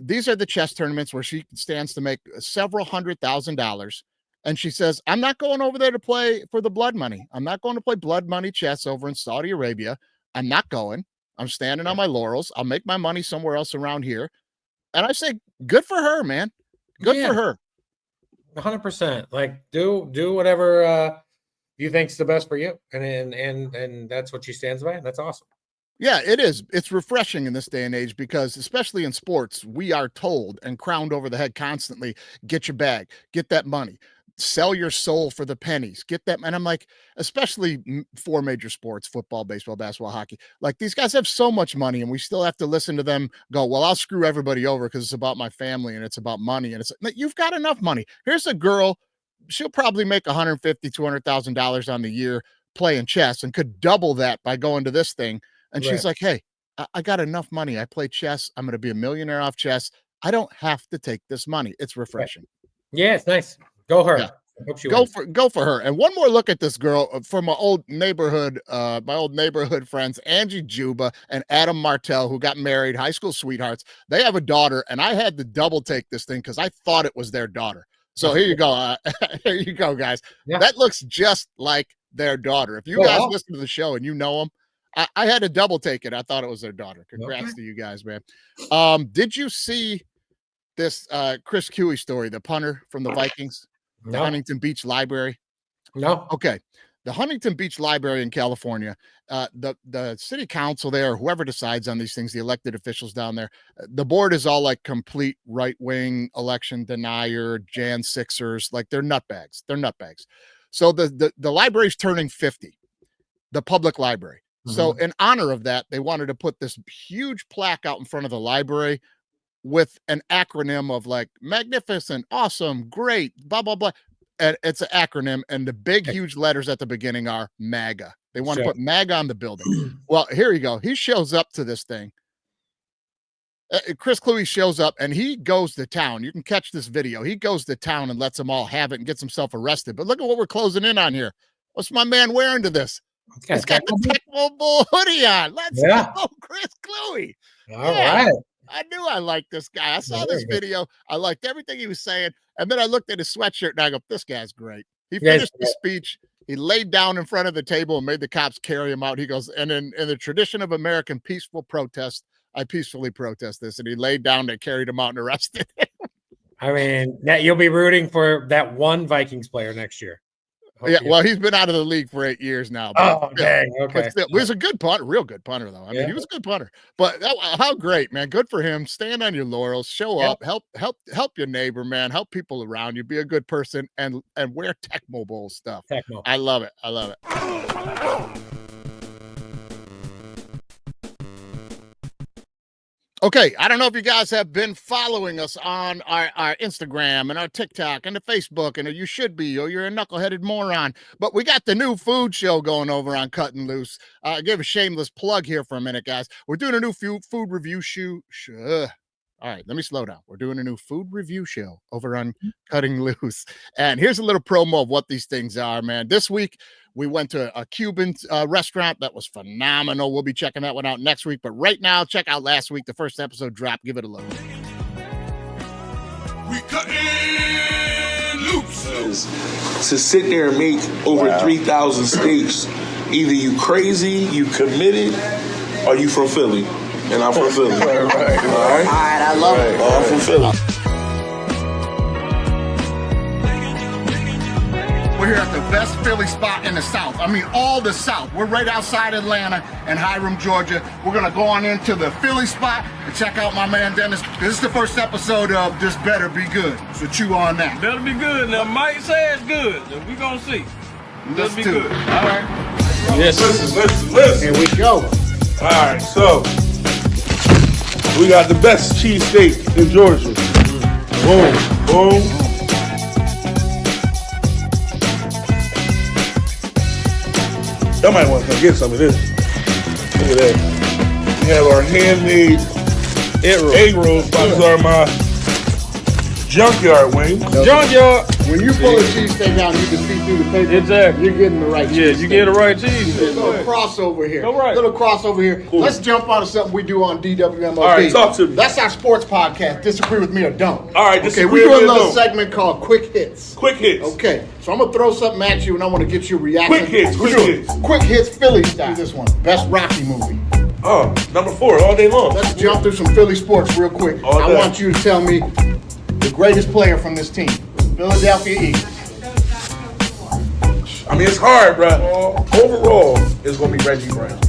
A: these are the chess tournaments where she stands to make several $100,000. And she says, I'm not going over there to play for the blood money. I'm not going to play blood money chess over in Saudi Arabia. I'm not going. I'm standing on my laurels. I'll make my money somewhere else around here. And I say, good for her, man. Good for her.
D: 100%. Like, do whatever you think's the best for you. And that's what she stands by. That's awesome.
A: Yeah, it is. It's refreshing in this day and age because, especially in sports, we are told and crowned over the head constantly, get your bag, get that money, sell your soul for the pennies, get that. And I'm like, especially 4 major sports, football, baseball, basketball, hockey, like these guys have so much money and we still have to listen to them go, well, I'll screw everybody over because it's about my family and it's about money. And it's like, you've got enough money. Here's a girl, she'll probably make $150,000, $200,000 on the year playing chess and could double that by going to this thing. And she's like, hey, I got enough money. I play chess. I'm going to be a millionaire off chess. I don't have to take this money. It's refreshing.
D: Yeah, it's nice. Go her.
A: Yeah. Go for her. And one more look at this girl from my old neighborhood friends, Angie Juba and Adam Martell, who got married, high school sweethearts. They have a daughter, and I had to double take this thing because I thought it was their daughter. So here you go. Here you go, guys. Yeah. That looks just like their daughter. If you guys listen to the show and you know them, I had to double take it. I thought it was their daughter. Congrats to you guys, man. Did you see this Chris Huey story, the punter from the Vikings, the Huntington Beach Library?
D: No.
A: Okay. The Huntington Beach Library in California, the city council there, whoever decides on these things, the elected officials down there, the board is all like complete right-wing election denier, Jan Sixers, like they're nutbags. They're nutbags. So the library's turning 50, the public library. So in honor of that, they wanted to put this huge plaque out in front of the library with an acronym of like magnificent, awesome, great, blah, blah, blah. And it's an acronym. And the big, huge letters at the beginning are MAGA. They want to put MAGA on the building. Well, here you go. He shows up to this thing. Chris Huey shows up and he goes to town. You can catch this video. He goes to town and lets them all have it and gets himself arrested. But look at what we're closing in on here. What's my man wearing to this? He's got the Tecmo Bowl hoodie on. Let's go, Chris Huey.
D: All right.
A: I knew I liked this guy. I saw this video. I liked everything he was saying. And then I looked at his sweatshirt and I go, this guy's great. He finished the speech. He laid down in front of the table and made the cops carry him out. He goes, and in the tradition of American peaceful protest, I peacefully protest this. And he laid down and carried him out and arrested him.
D: I mean, you'll be rooting for that one Vikings player next year.
A: Yeah, well, he's been out of the league for 8 years now.
D: But, dang. Okay.
A: But he was a good punter, real good punter, though. I mean, he was a good punter. But how great, man. Good for him. Stand on your laurels. Show up. Help your neighbor, man. Help people around you. Be a good person and wear Tecmo Bowl stuff.
D: Tecmo.
A: I love it. I love it. Okay, I don't know if you guys have been following us on our Instagram and our TikTok and the Facebook, and you should be, or you're a knuckleheaded moron. But we got the new food show going over on Kuttin' Loose. Give a shameless plug here for a minute, guys. We're doing a new food review show. All right, let me slow down. We're doing a new food review show over on Kuttin' Loose. And here's a little promo of what these things are, man. This week, we went to a Cuban restaurant that was phenomenal. We'll be checking that one out next week. But right now, check out last week. The first episode dropped. Give it a look.
E: We cutting loose. To sit there and make over 3,000 steaks, either you crazy, you committed, or you from Philly. And I'm from Philly. Right. All right, I love it. I'm from Philly.
A: here at the best Philly spot in the South. I mean, all the South. We're right outside Atlanta in Hiram, Georgia. We're going to go on into the Philly spot and check out my man Dennis. This is the first episode of This Better Be Good. So chew on that.
F: Better be good. Now, Mike says good. We're going to see. Better be good. All right.
E: Yes. Listen.
A: Here we go.
E: All right, so we got the best cheesesteak in Georgia. Boom. Y'all might want to come get some of this. Look at that. We have our handmade egg rolls. These are my junkyard wings.
F: Junkyard.
A: When you pull a cheesesteak out, you can see through the paper.
F: Exactly.
A: You're getting the right cheesesteak.
F: Yeah, you get the right cheese.
A: Little crossover here.
F: All right.
A: Little crossover here.
E: Cool.
A: Let's jump onto something we do on DWMOD.
E: All right, talk to me.
A: That's our sports podcast. Disagree with me or don't.
E: All right,
A: Okay,
E: disagree
A: we're
E: with
A: doing
E: me
A: a
E: or
A: little
E: don't.
A: segment called Quick Hits.
E: Quick hits.
A: Okay, so I'm gonna throw something at you, and I want to get your reaction.
E: Quick hits,
A: We're
E: quick
A: doing
E: hits.
A: Quick hits, Philly style. This one, best Rocky movie.
E: Oh, number 4 all day long.
A: Let's jump through some Philly sports real quick.
E: All
A: I
E: day.
A: want you to tell me the greatest player from this team, Philadelphia Eagles.
E: I mean, it's hard, bro. Overall, it's gonna be Reggie Brown.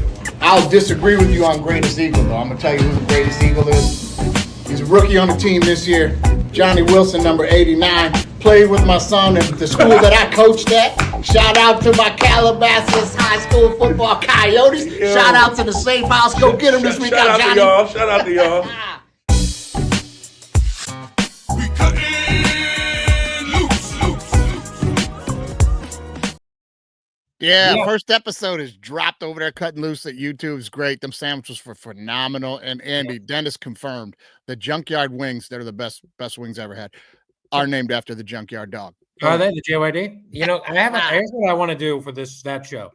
A: I'll disagree with you on greatest Eagle, though. I'm gonna tell you who the greatest Eagle is. He's a rookie on the team this year. Johnny Wilson, number 89. Played with my son at the school that I coached at. Shout out to my Calabasas High School football Coyotes.
E: Yo.
A: Shout out to the Safe House. Go get him this week,
E: Shout out
A: Johnny.
E: to y'all. Shout out to y'all.
G: We cutting loose.
A: Yeah, first episode is dropped over there, cutting loose at YouTube. It's great. Them sandwiches were phenomenal. And Andy, Dennis confirmed the Junkyard wings, they're the best wings I ever had, are named after the Junkyard dog.
D: Are they the JYD? You know, here's what I want to do for that show.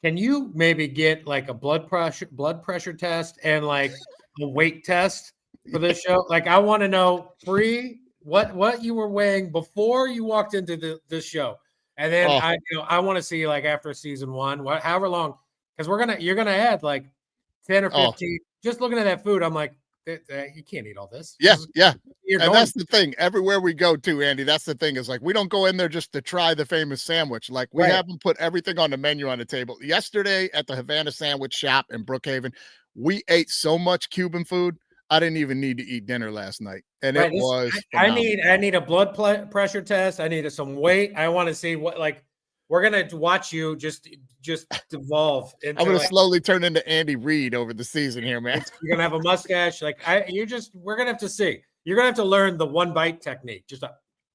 D: Can you maybe get like a blood pressure test and like a weight test for this show? Like, I want to know what you were weighing before you walked into this show. And then I want to see like after season 1, however long, because you're gonna add like 10 or 15. Just looking at that food, I'm like, you can't eat all this.
A: Yeah.
D: And
A: That's the thing. Everywhere we go to, Andy, that's the thing is like we don't go in there just to try the famous sandwich. Like we have them put everything on the menu on the table. Yesterday at the Havana Sandwich Shop in Brookhaven, we ate so much Cuban food. I didn't even need to eat dinner last night, and it was.
D: I need a blood pressure test. I need some weight. I want to see what like we're gonna watch you just evolve.
A: I'm gonna slowly turn into Andy Reid over the season here, man.
D: You're gonna have a mustache. Like we're gonna have to see. You're gonna have to learn the 1 bite technique.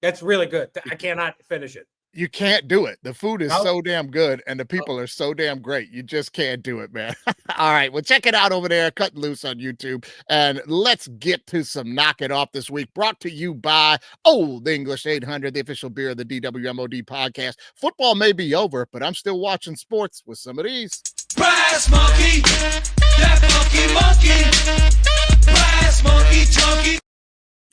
D: That's really good. I cannot finish it.
A: You can't do it. The food is so damn good, and the people are so damn great. You just can't do it, man. All right, well, check it out over there, Cutting Loose on YouTube, and let's get to some Knock It Off this week, brought to you by Old English 800, the official beer of the DWMOD podcast. Football may be over, but I'm still watching sports with some of these.
G: Brass monkey, that funky monkey. Brass monkey, chunky.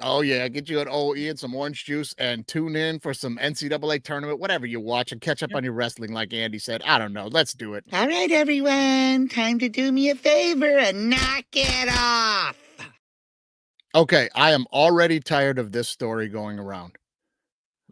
A: Oh, yeah, get you an OE and some orange juice and tune in for some NCAA tournament, whatever you watch, and catch up on your wrestling like Andy said. I don't know. Let's do it.
H: All right, everyone. Time to do me a favor and knock it off.
A: Okay, I am already tired of this story going around.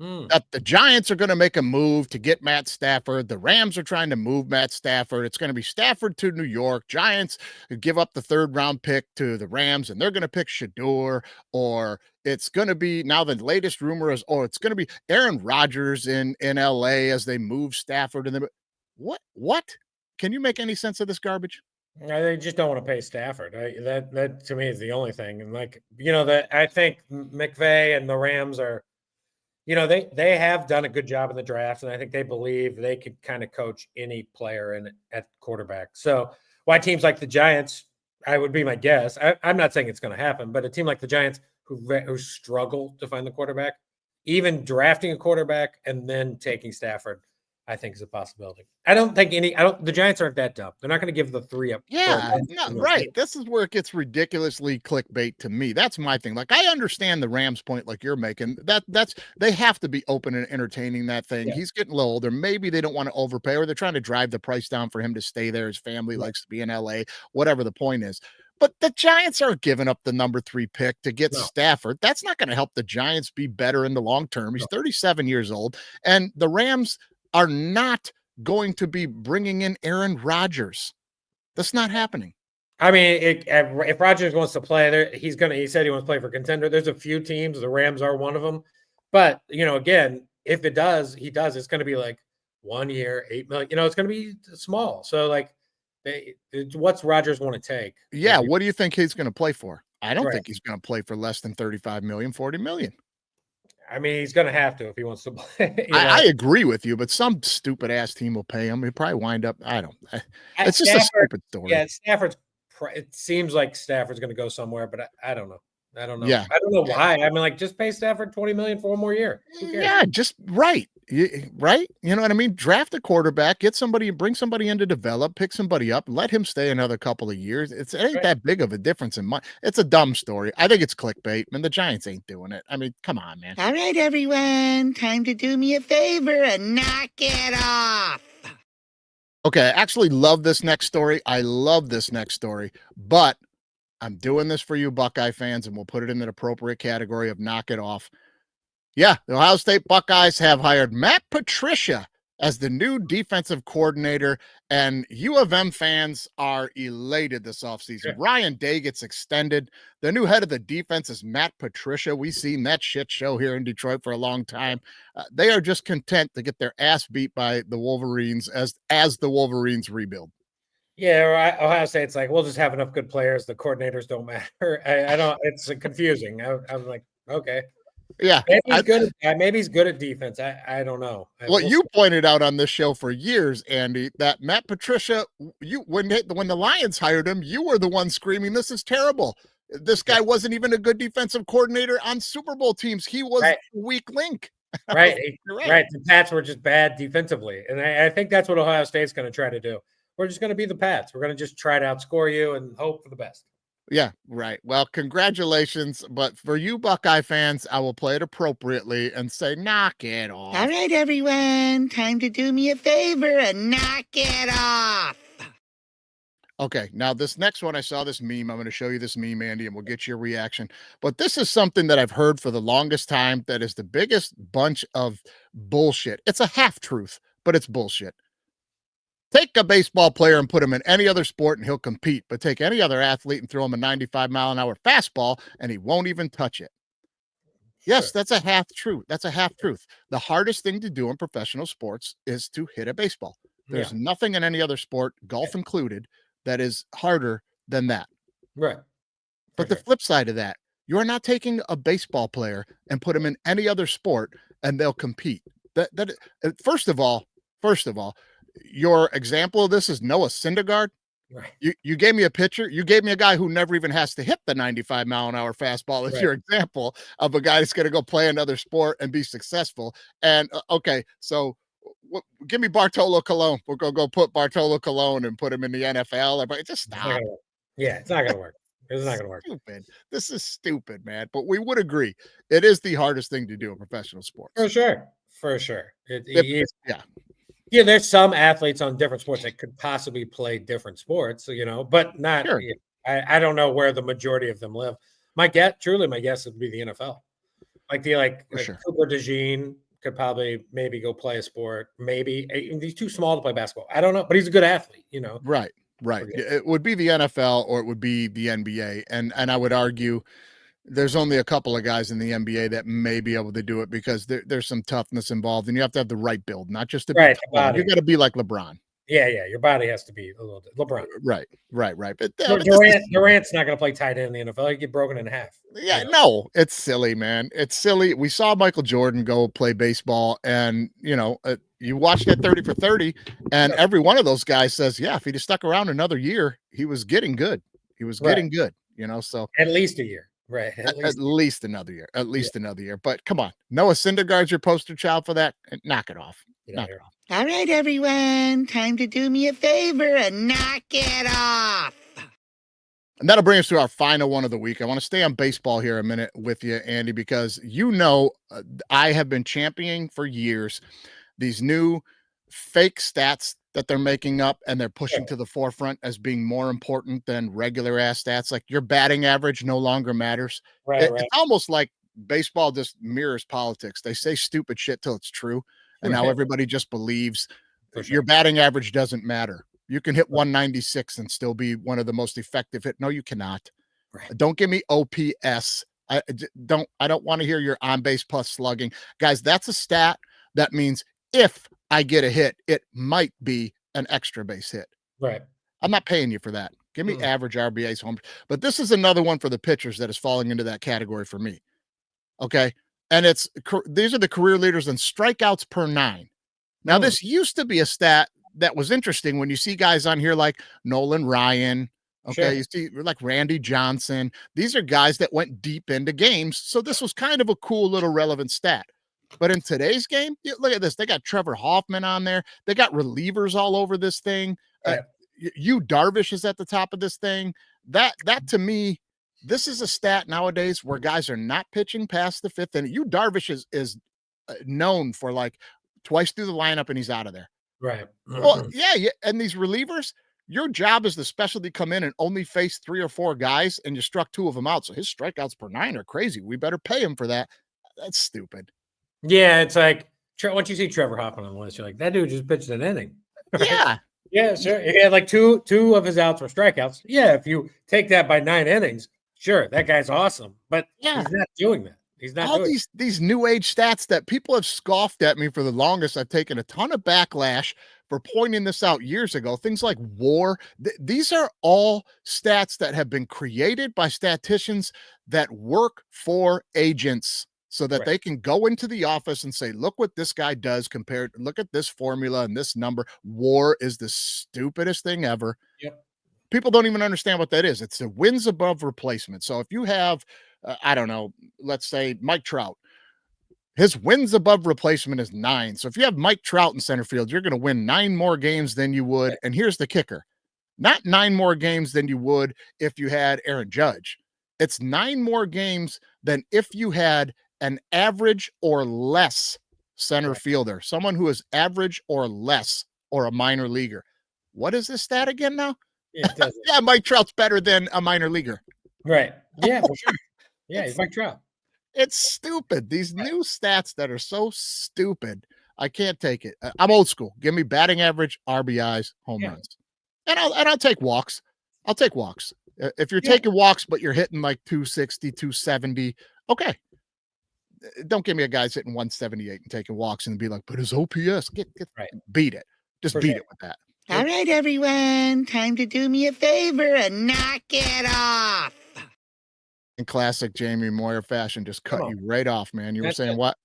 A: That the Giants are going to make a move to get Matt Stafford. The Rams are trying to move Matt Stafford. It's going to be Stafford to New York. Giants give up the 3rd round pick to the Rams, and they're going to pick Shador, or it's going to be now the latest rumor is, it's going to be Aaron Rodgers in LA as they move Stafford. And what? Can you make any sense of this garbage?
D: They just don't want to pay Stafford. That to me is the only thing. And like, that I think McVay and the Rams are, they have done a good job in the draft, and I think they believe they could kind of coach any player at quarterback. So why teams like the Giants, I would be my guess. I'm not saying it's going to happen, but a team like the Giants who struggle to find the quarterback, even drafting a quarterback and then taking Stafford, I think is a possibility. The Giants aren't that dumb. They're not going to give the 3 up.
A: Yeah, right. This is where it gets ridiculously clickbait to me. That's my thing. Like, I understand the Rams point like you're making. They have to be open and entertaining that thing. Yeah. He's getting a little older. Maybe they don't want to overpay, or they're trying to drive the price down for him to stay there. His family likes to be in LA, whatever the point is. But the Giants are giving up the number 3 pick to get
D: No.
A: Stafford. That's not going to help the Giants be better in the long term. He's 37 years old, and the Rams are not going to be bringing in Aaron Rodgers. That's not happening.
D: I mean, if Rodgers wants to play, he said he wants to play for contender. There's a few teams. The Rams are one of them. But, again, if he does, it's going to be like 1 year, $8 million. It's going to be small. So, like, what's Rodgers want to take?
A: Yeah. What do you think he's going to play for? I don't
D: Right.
A: think he's going to play for less than 35 million, 40 million.
D: I mean, he's going to have to if he wants to play.
A: I agree with you, but some stupid ass team will pay him. He'll probably wind up. It's just a stupid story.
D: Yeah, it seems like Stafford's going to go somewhere, but I don't know. I don't know.
A: Yeah.
D: I don't know why. I mean, like, just pay Stafford $20 million for 1 more year. Who cares?
A: Yeah, just right. Right. You know what I mean? Draft a quarterback, bring somebody in to develop, pick somebody up, let him stay another couple of years. It ain't that big of a difference in money. It's a dumb story. I think it's clickbait, and the Giants ain't doing it. I mean, come on, man.
H: All right, everyone. Time to do me a favor and knock it off.
A: Okay, I actually love this next story. But I'm doing this for you Buckeye fans, and we'll put it in the appropriate category of knock it off. Yeah, the Ohio State Buckeyes have hired Matt Patricia as the new defensive coordinator, and U of M fans are elated this offseason.
D: Yeah.
A: Ryan Day gets extended. The new head of the defense is Matt Patricia. We've seen that shit show here in Detroit for a long time. They are just content to get their ass beat by the Wolverines as the Wolverines rebuild.
D: Yeah, Ohio State's like, we'll just have enough good players. The coordinators don't matter. I don't. It's confusing. I'm like, okay.
A: Yeah,
D: maybe he's good at defense. I don't know.
A: You pointed out on this show for years, Andy, that Matt Patricia, when the Lions hired him, you were the one screaming, "This is terrible. This guy wasn't even a good defensive coordinator on Super Bowl teams. He was a weak link."
D: Right. The Pats were just bad defensively, and I think that's what Ohio State's going to try to do. We're just going to be the Pats. We're going to just try to outscore you and hope for the best.
A: Yeah, right. Well, congratulations. But for you Buckeye fans, I will play it appropriately and say, knock it off.
H: All right, everyone. Time to do me a favor and knock it off.
A: Okay, now this next one, I saw this meme. I'm going to show you this meme, Andy, and we'll get your reaction. But this is something that I've heard for the longest time that is the biggest bunch of bullshit. It's a half-truth, but it's bullshit. Take a baseball player and put him in any other sport and he'll compete, but take any other athlete and throw him a 95-mile-an-hour fastball and he won't even touch it. Yes, sure. That's a half-truth. The hardest thing to do in professional sports is to hit a baseball. There's nothing in any other sport, golf included, that is harder than that.
D: Right.
A: But the flip side of that, you're not taking a baseball player and put him in any other sport and they'll compete. First of all, your example of this is Noah Syndergaard.
D: Right.
A: You gave me a pitcher. You gave me a guy who never even has to hit the 95-mile-an-hour fastball as your example of a guy that's going to go play another sport and be successful. And okay, so give me Bartolo Colon. We're going to go put Bartolo Colon and put him in the NFL. But just stop.
D: It's not going to work. It's not going to work.
A: Stupid. This is stupid, man. But we would agree it is the hardest thing to do in professional sports.
D: For sure.
A: Yeah,
D: there's some athletes on different sports that could possibly play different sports, but not. Sure. I don't know where the majority of them live. My guess would be the NFL. Cooper DeJean could probably maybe go play a sport. Maybe he's too small to play basketball. I don't know, but he's a good athlete.
A: Right. It would be the NFL or it would be the NBA, and I would argue there's only a couple of guys in the NBA that may be able to do it because there's some toughness involved, and you have to have the right build, not just you got to be like LeBron.
D: Yeah, your body has to be a little bit LeBron.
A: Right. But
D: Durant's not going to play tight end in the NFL. He'd get broken in half.
A: Yeah, no, it's silly, man. It's silly. We saw Michael Jordan go play baseball, and you watch that 30 for 30, and every one of those guys says, yeah, if he'd have stuck around another year, he was getting good. Getting good. So
D: at least a year. Right.
A: At least another year. But come on. Noah Syndergaard's your poster child for that. Knock it off. Knock it off.
H: All right, everyone. Time to do me a favor and knock it off.
A: And that'll bring us to our final one of the week. I want to stay on baseball here a minute with you, Andy, because I have been championing for years these new fake stats that they're making up and they're pushing
D: Sure.
A: to the forefront as being more important than regular ass stats. Like your batting average no longer matters.
D: Right.
A: It's almost like baseball just mirrors politics. They say stupid shit till it's true. And now
D: Right.
A: everybody just believes
D: For
A: your
D: sure.
A: batting average doesn't matter. You can hit 196 and still be one of the most effective hit. No, you cannot.
D: Right.
A: Don't give me OPS. I don't want to hear your on base plus slugging. Guys, that's a stat that means if I get a hit, it might be an extra base hit.
D: Right.
A: I'm not paying you for that. Give me average RBIs home. But this is another one for the pitchers that is falling into that category for me. Okay. And these are the career leaders in strikeouts per 9. Now, this used to be a stat that was interesting when you see guys on here like Nolan Ryan. Okay.
D: Sure.
A: You see like Randy Johnson. These are guys that went deep into games. So this was kind of a cool little relevant stat. But in today's game, look at this. They got Trevor Hoffman on there. They got relievers all over this thing.
D: Right.
A: You Darvish is at the top of this thing. That to me, this is a stat nowadays where guys are not pitching past the 5th inning. You Darvish is known for like twice through the lineup and he's out of there.
D: Right.
A: Well, yeah. And these relievers, your job is to specialty come in and only face 3 or 4 guys, and you struck 2 of them out. So his strikeouts per 9 are crazy. We better pay him for that. That's stupid.
D: Yeah, it's like once you see Trevor Hoffman on the list, you're like, that dude just pitched an inning. Right?
A: Yeah.
D: Yeah, sure. He had like two of his outs were strikeouts. Yeah, if you take that by 9 innings, sure, that guy's awesome. But
A: Yeah.
D: he's not doing that. He's not
A: all
D: doing
A: these new age stats that people have scoffed at me for the longest. I've taken a ton of backlash for pointing this out years ago. Things like WAR. These are all stats that have been created by statisticians that work for agents so that they can go into the office and say, look what this guy does compared. Look at this formula and this number. WAR is the stupidest thing ever.
D: Yep.
A: People don't even understand what that is. It's the wins above replacement. So if you have, I don't know, let's say Mike Trout, his wins above replacement is 9. So if you have Mike Trout in center field, you're going to win 9 more games than you would. And here's the kicker, not 9 more games than you would if you had Aaron Judge. It's 9 more games than if you had an average or less center fielder, someone who is average or less, or a minor leaguer. What is this stat again now? Yeah, Mike Trout's better than a minor leaguer.
D: Right. Yeah, for sure. Yeah, he's Mike Trout.
A: It's stupid. These new stats that are so stupid. I can't take it. I'm old school. Give me batting average, RBIs, home runs. And I'll take walks. I'll take walks. If you're taking walks, but you're hitting like 260, 270, okay. Don't give me a guy's hitting 178 and taking walks and be like, but his OPS, get beat it. Just beat it with that.
H: All right, everyone. Time to do me a favor and knock it off.
A: In classic Jamie Moyer fashion, just cut you right off, man. You were saying what?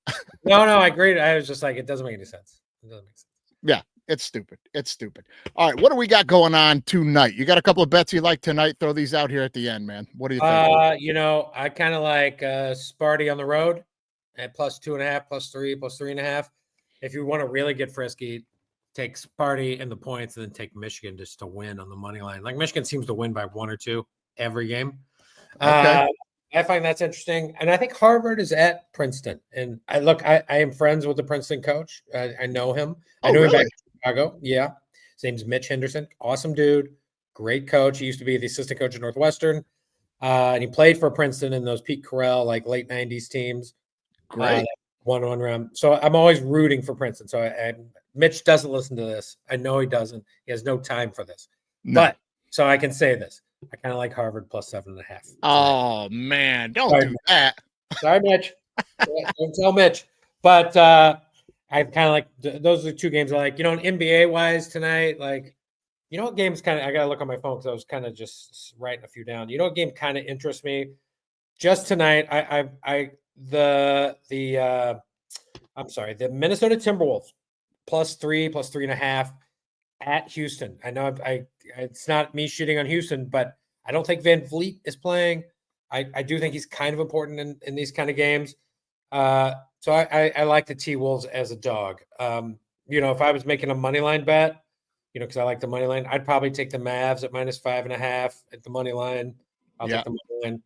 D: No, I agree. I was just like, it doesn't make any sense. It doesn't make sense.
A: Yeah, it's stupid. It's stupid. All right, what do we got going on tonight? You got a couple of bets you like tonight? Throw these out here at the end, man. What do you think?
D: I kind of like Sparty on the road at +2.5, +3, +3.5. If you want to really get frisky, take Sparty and the points, and then take Michigan just to win on the money line. Like Michigan seems to win by 1 or 2 every game.
A: Okay.
D: I find that's interesting. And I think Harvard is at Princeton. And I am friends with the Princeton coach. I know him. I know him back in Chicago. Yeah. His name's Mitch Henderson. Awesome dude. Great coach. He used to be the assistant coach at Northwestern. And he played for Princeton in those Pete Carroll, like late 90s teams.
A: Great.
D: 1-1 round. So I'm always rooting for Princeton. So Mitch doesn't listen to this. I know he doesn't. He has no time for this.
A: No.
D: But so I can say this. I kind of like Harvard +7.5.
A: Oh, man. Don't do that.
D: Sorry, Mitch. Don't tell Mitch. But I kind of like those are the 2 games I like. NBA wise tonight, like, what games kind of, I got to look on my phone because I was kind of just writing a few down. What game kind of interests me? Just tonight, the Minnesota Timberwolves +3, +3.5 at Houston. I know it's not me shitting on Houston, but I don't think Van Vliet is playing. I do think he's kind of important in these kind of games. So I like the T-Wolves as a dog. If I was making a money line bet, because I like the money line, I'd probably take the Mavs at -5.5 at the money line. I'll take the money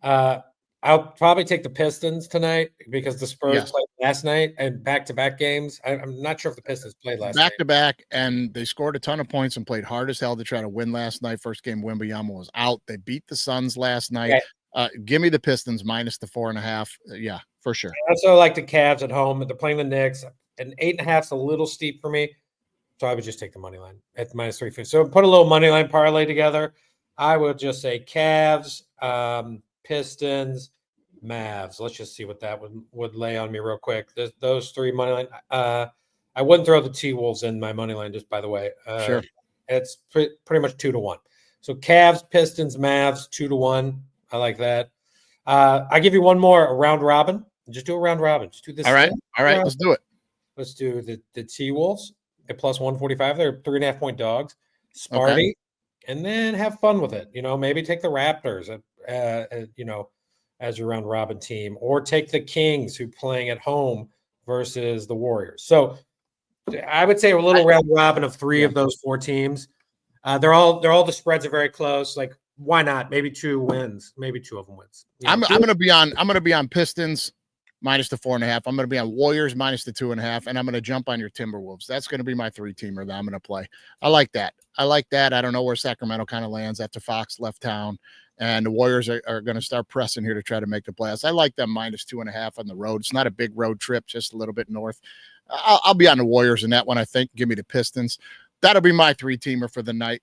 D: line. I'll probably take the Pistons tonight because the Spurs play last night and back-to-back games. I'm not sure if the Pistons played last night.
A: Back to back, and they scored a ton of points and played hard as hell to try to win last night. First game, Wembanyama was out. They beat the Suns last night. Give me the Pistons minus the 4.5. Yeah, for sure.
D: I also like the Cavs at home. They're playing the Knicks. And 8.5 is a little steep for me. So I would just take the money line at minus 350. So put a little money line parlay together. I would just say Cavs, Pistons, Mavs. Let's just see what that would lay on me real quick. Those three money line. I wouldn't throw the T-Wolves in my money line, just by the way.
A: Sure.
D: It's pretty much 2-1. So Cavs, Pistons, Mavs, 2-1. I like that. I give you one more, a round robin. Just do a round robin. Just do this.
A: All right. Let's do it.
D: Let's do the T-Wolves at plus 145. They're 3.5-point dogs. Sparty, and then have fun with it. Maybe take the Raptors, as your round robin team, or take the Kings who playing at home versus the Warriors. So I would say a little round robin of three of those four teams. They're all the spreads are very close. Like, why not? Maybe 2 wins. Maybe 2 of them wins.
A: I'm gonna be on Pistons minus the 4.5. I'm gonna be on Warriors minus the 2.5, and I'm gonna jump on your Timberwolves. That's gonna be my 3-teamer that I'm gonna play. I like that. I don't know where Sacramento kind of lands after Fox left town, and the Warriors are gonna start pressing here to try to make the playoffs. I like them minus 2.5 on the road. It's not a big road trip, just a little bit north. I'll be on the Warriors in that one, I think. Give me the Pistons. That'll be my 3-teamer for the night.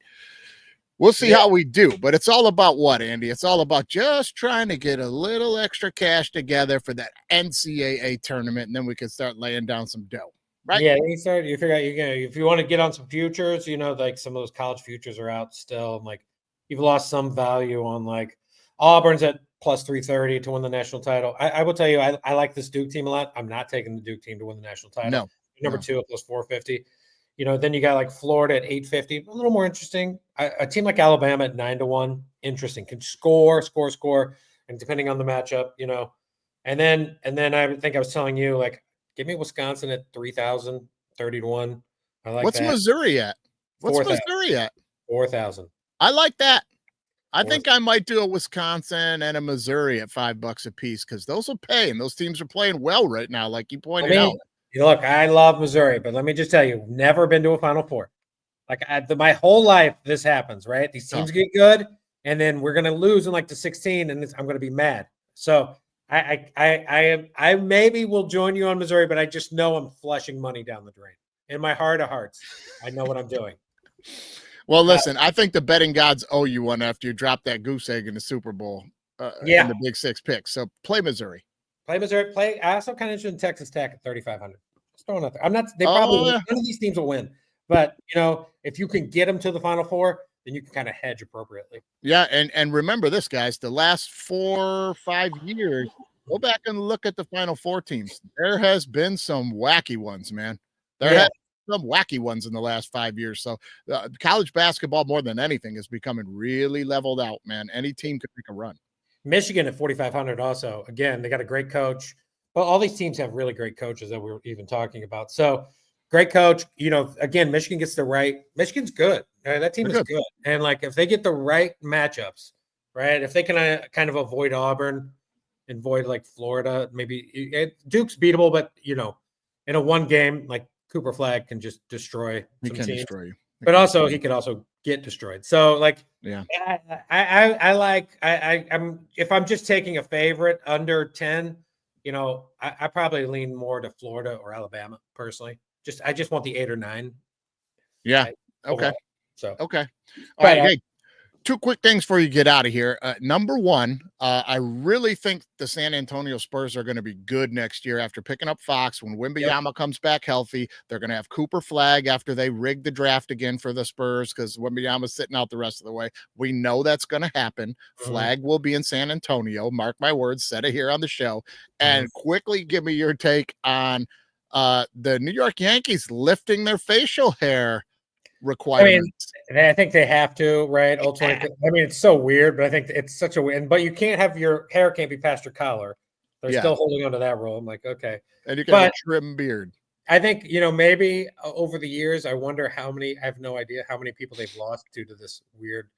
A: We'll see how we do, but it's all about what, Andy? It's all about just trying to get a little extra cash together for that NCAA tournament, and then we can start laying down some dough, right?
D: Yeah, you figure out if you want to get on some futures, like some of those college futures are out still, and like you've lost some value on like Auburn's at plus 330 to win the national title. I will tell you, I like this Duke team a lot. I'm not taking the Duke team to win the national title.
A: No,
D: number 2 at plus 450. Then you got like Florida at 850, a little more interesting. A team like Alabama at 9-1, interesting. Can score, and depending on the matchup, And then I think I was telling you, like, give me Wisconsin at 3,000, 30-1. I like
A: What's
D: that.
A: Missouri at? What's
D: 4,000.
A: Missouri at?
D: 4,000.
A: I like that. I think I might do a Wisconsin and a Missouri at $5 a piece because those will pay, and those teams are playing well right now, like you pointed out.
D: Look, I love Missouri, but let me just tell you, never been to a Final Four. Like my whole life, this happens, right? These teams get good, and then we're gonna lose in like the 16, and I'm gonna be mad. So I maybe will join you on Missouri, but I just know I'm flushing money down the drain. In my heart of hearts, I know what I'm doing.
A: Well, listen, I think the betting gods owe you one after you dropped that goose egg in the Super Bowl. In the Big 6 picks. So play Missouri.
D: I also kind of interested in Texas Tech at 3,500. Just throwing out there. I'm not. They probably none of these teams will win, but if you can get them to the Final Four, then you can kind of hedge appropriately.
A: Yeah, and remember this, guys. The last 4 or 5 years, go back and look at the Final Four teams. There has been some wacky ones, man. There have been some wacky ones in the last 5 years. So college basketball, more than anything, is becoming really leveled out, man. Any team could make a run.
D: Michigan at 4,500 also. Again, they got a great coach. Well, all these teams have really great coaches that we were even talking about. So, great coach. Again, Michigan gets the right. Michigan's good. Right? That team is good. And, like, if they get the right matchups, right, if they can kind of avoid Auburn, avoid, like, Florida, maybe Duke's beatable, but, in a one game, like, Cooper Flagg can just destroy some teams.
A: Destroy you.
D: But also, he could also get destroyed. So, like, I'm if I'm just taking a favorite under 10, I probably lean more to Florida or Alabama personally. I just want the 8 or 9.
A: Yeah. Okay.
D: So
A: okay. All right. Hey, 2 quick things before you get out of here. Number 1, I really think the San Antonio Spurs are going to be good next year after picking up Fox. When Wembanyama comes back healthy, they're going to have Cooper Flagg after they rig the draft again for the Spurs because Wembanyama's sitting out the rest of the way. We know that's going to happen. Flagg will be in San Antonio. Mark my words, said it here on the show. And quickly give me your take on the New York Yankees lifting their facial hair requirements.
D: I think they have to, right? Ultimately, it's so weird, but I think it's such a weird. But you can't have your hair can't be past your collar. They're still holding on to that rule. I'm like, okay,
A: and you got a trim beard.
D: I think maybe over the years, I wonder how many. I have no idea how many people they've lost due to this weird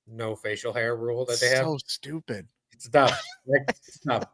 D: no facial hair rule that they have.
A: So stupid.
D: It's tough. It's tough.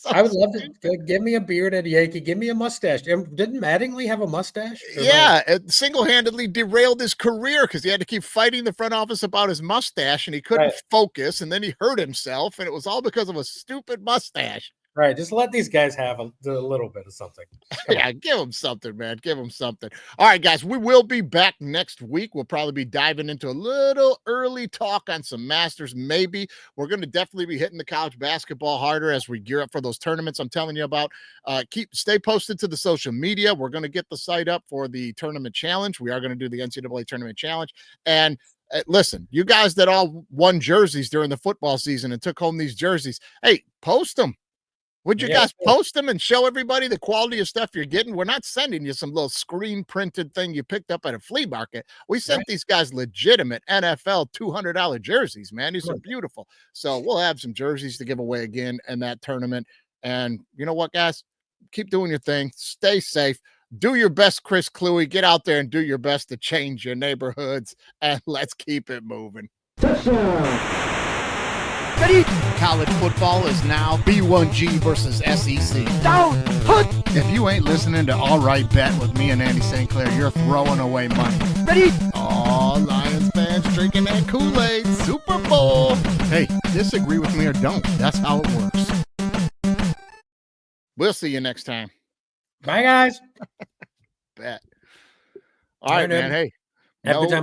D: I would love to give me a bearded Yankee. Give me a mustache. And didn't Mattingly have a mustache?
A: Yeah, it single-handedly derailed his career because he had to keep fighting the front office about his mustache, and he couldn't focus, and then he hurt himself, and it was all because of a stupid mustache.
D: Right, just let these guys have a little bit of something.
A: Yeah, give them something, man. Give them something. All right, guys, we will be back next week. We'll probably be diving into a little early talk on some Masters, maybe. We're going to definitely be hitting the college basketball harder as we gear up for those tournaments I'm telling you about. Stay posted to the social media. We're going to get the site up for the tournament challenge. We are going to do the NCAA tournament challenge. And listen, you guys that all won jerseys during the football season and took home these jerseys, hey, post them. Would you guys post them and show everybody the quality of stuff you're getting? We're not sending you some little screen printed thing you picked up at a flea market. We sent these guys legitimate NFL $200 jerseys, man. These are beautiful. So we'll have some jerseys to give away again in that tournament. And you know what, guys? Keep doing your thing. Stay safe. Do your best, Chris Cluey. Get out there and do your best to change your neighborhoods. And let's keep it moving.
B: Touchdown.
A: College football is now B1G versus SEC. Down. If you ain't listening to All Right Bet with me and Andy St. Clair, you're throwing away money. Ready? All Lions fans drinking that Kool-Aid. Super Bowl. Hey, disagree with me or don't. That's how it works. We'll see you next time.
D: Bye, guys.
A: Bet. All right, man. Hey.
D: Every time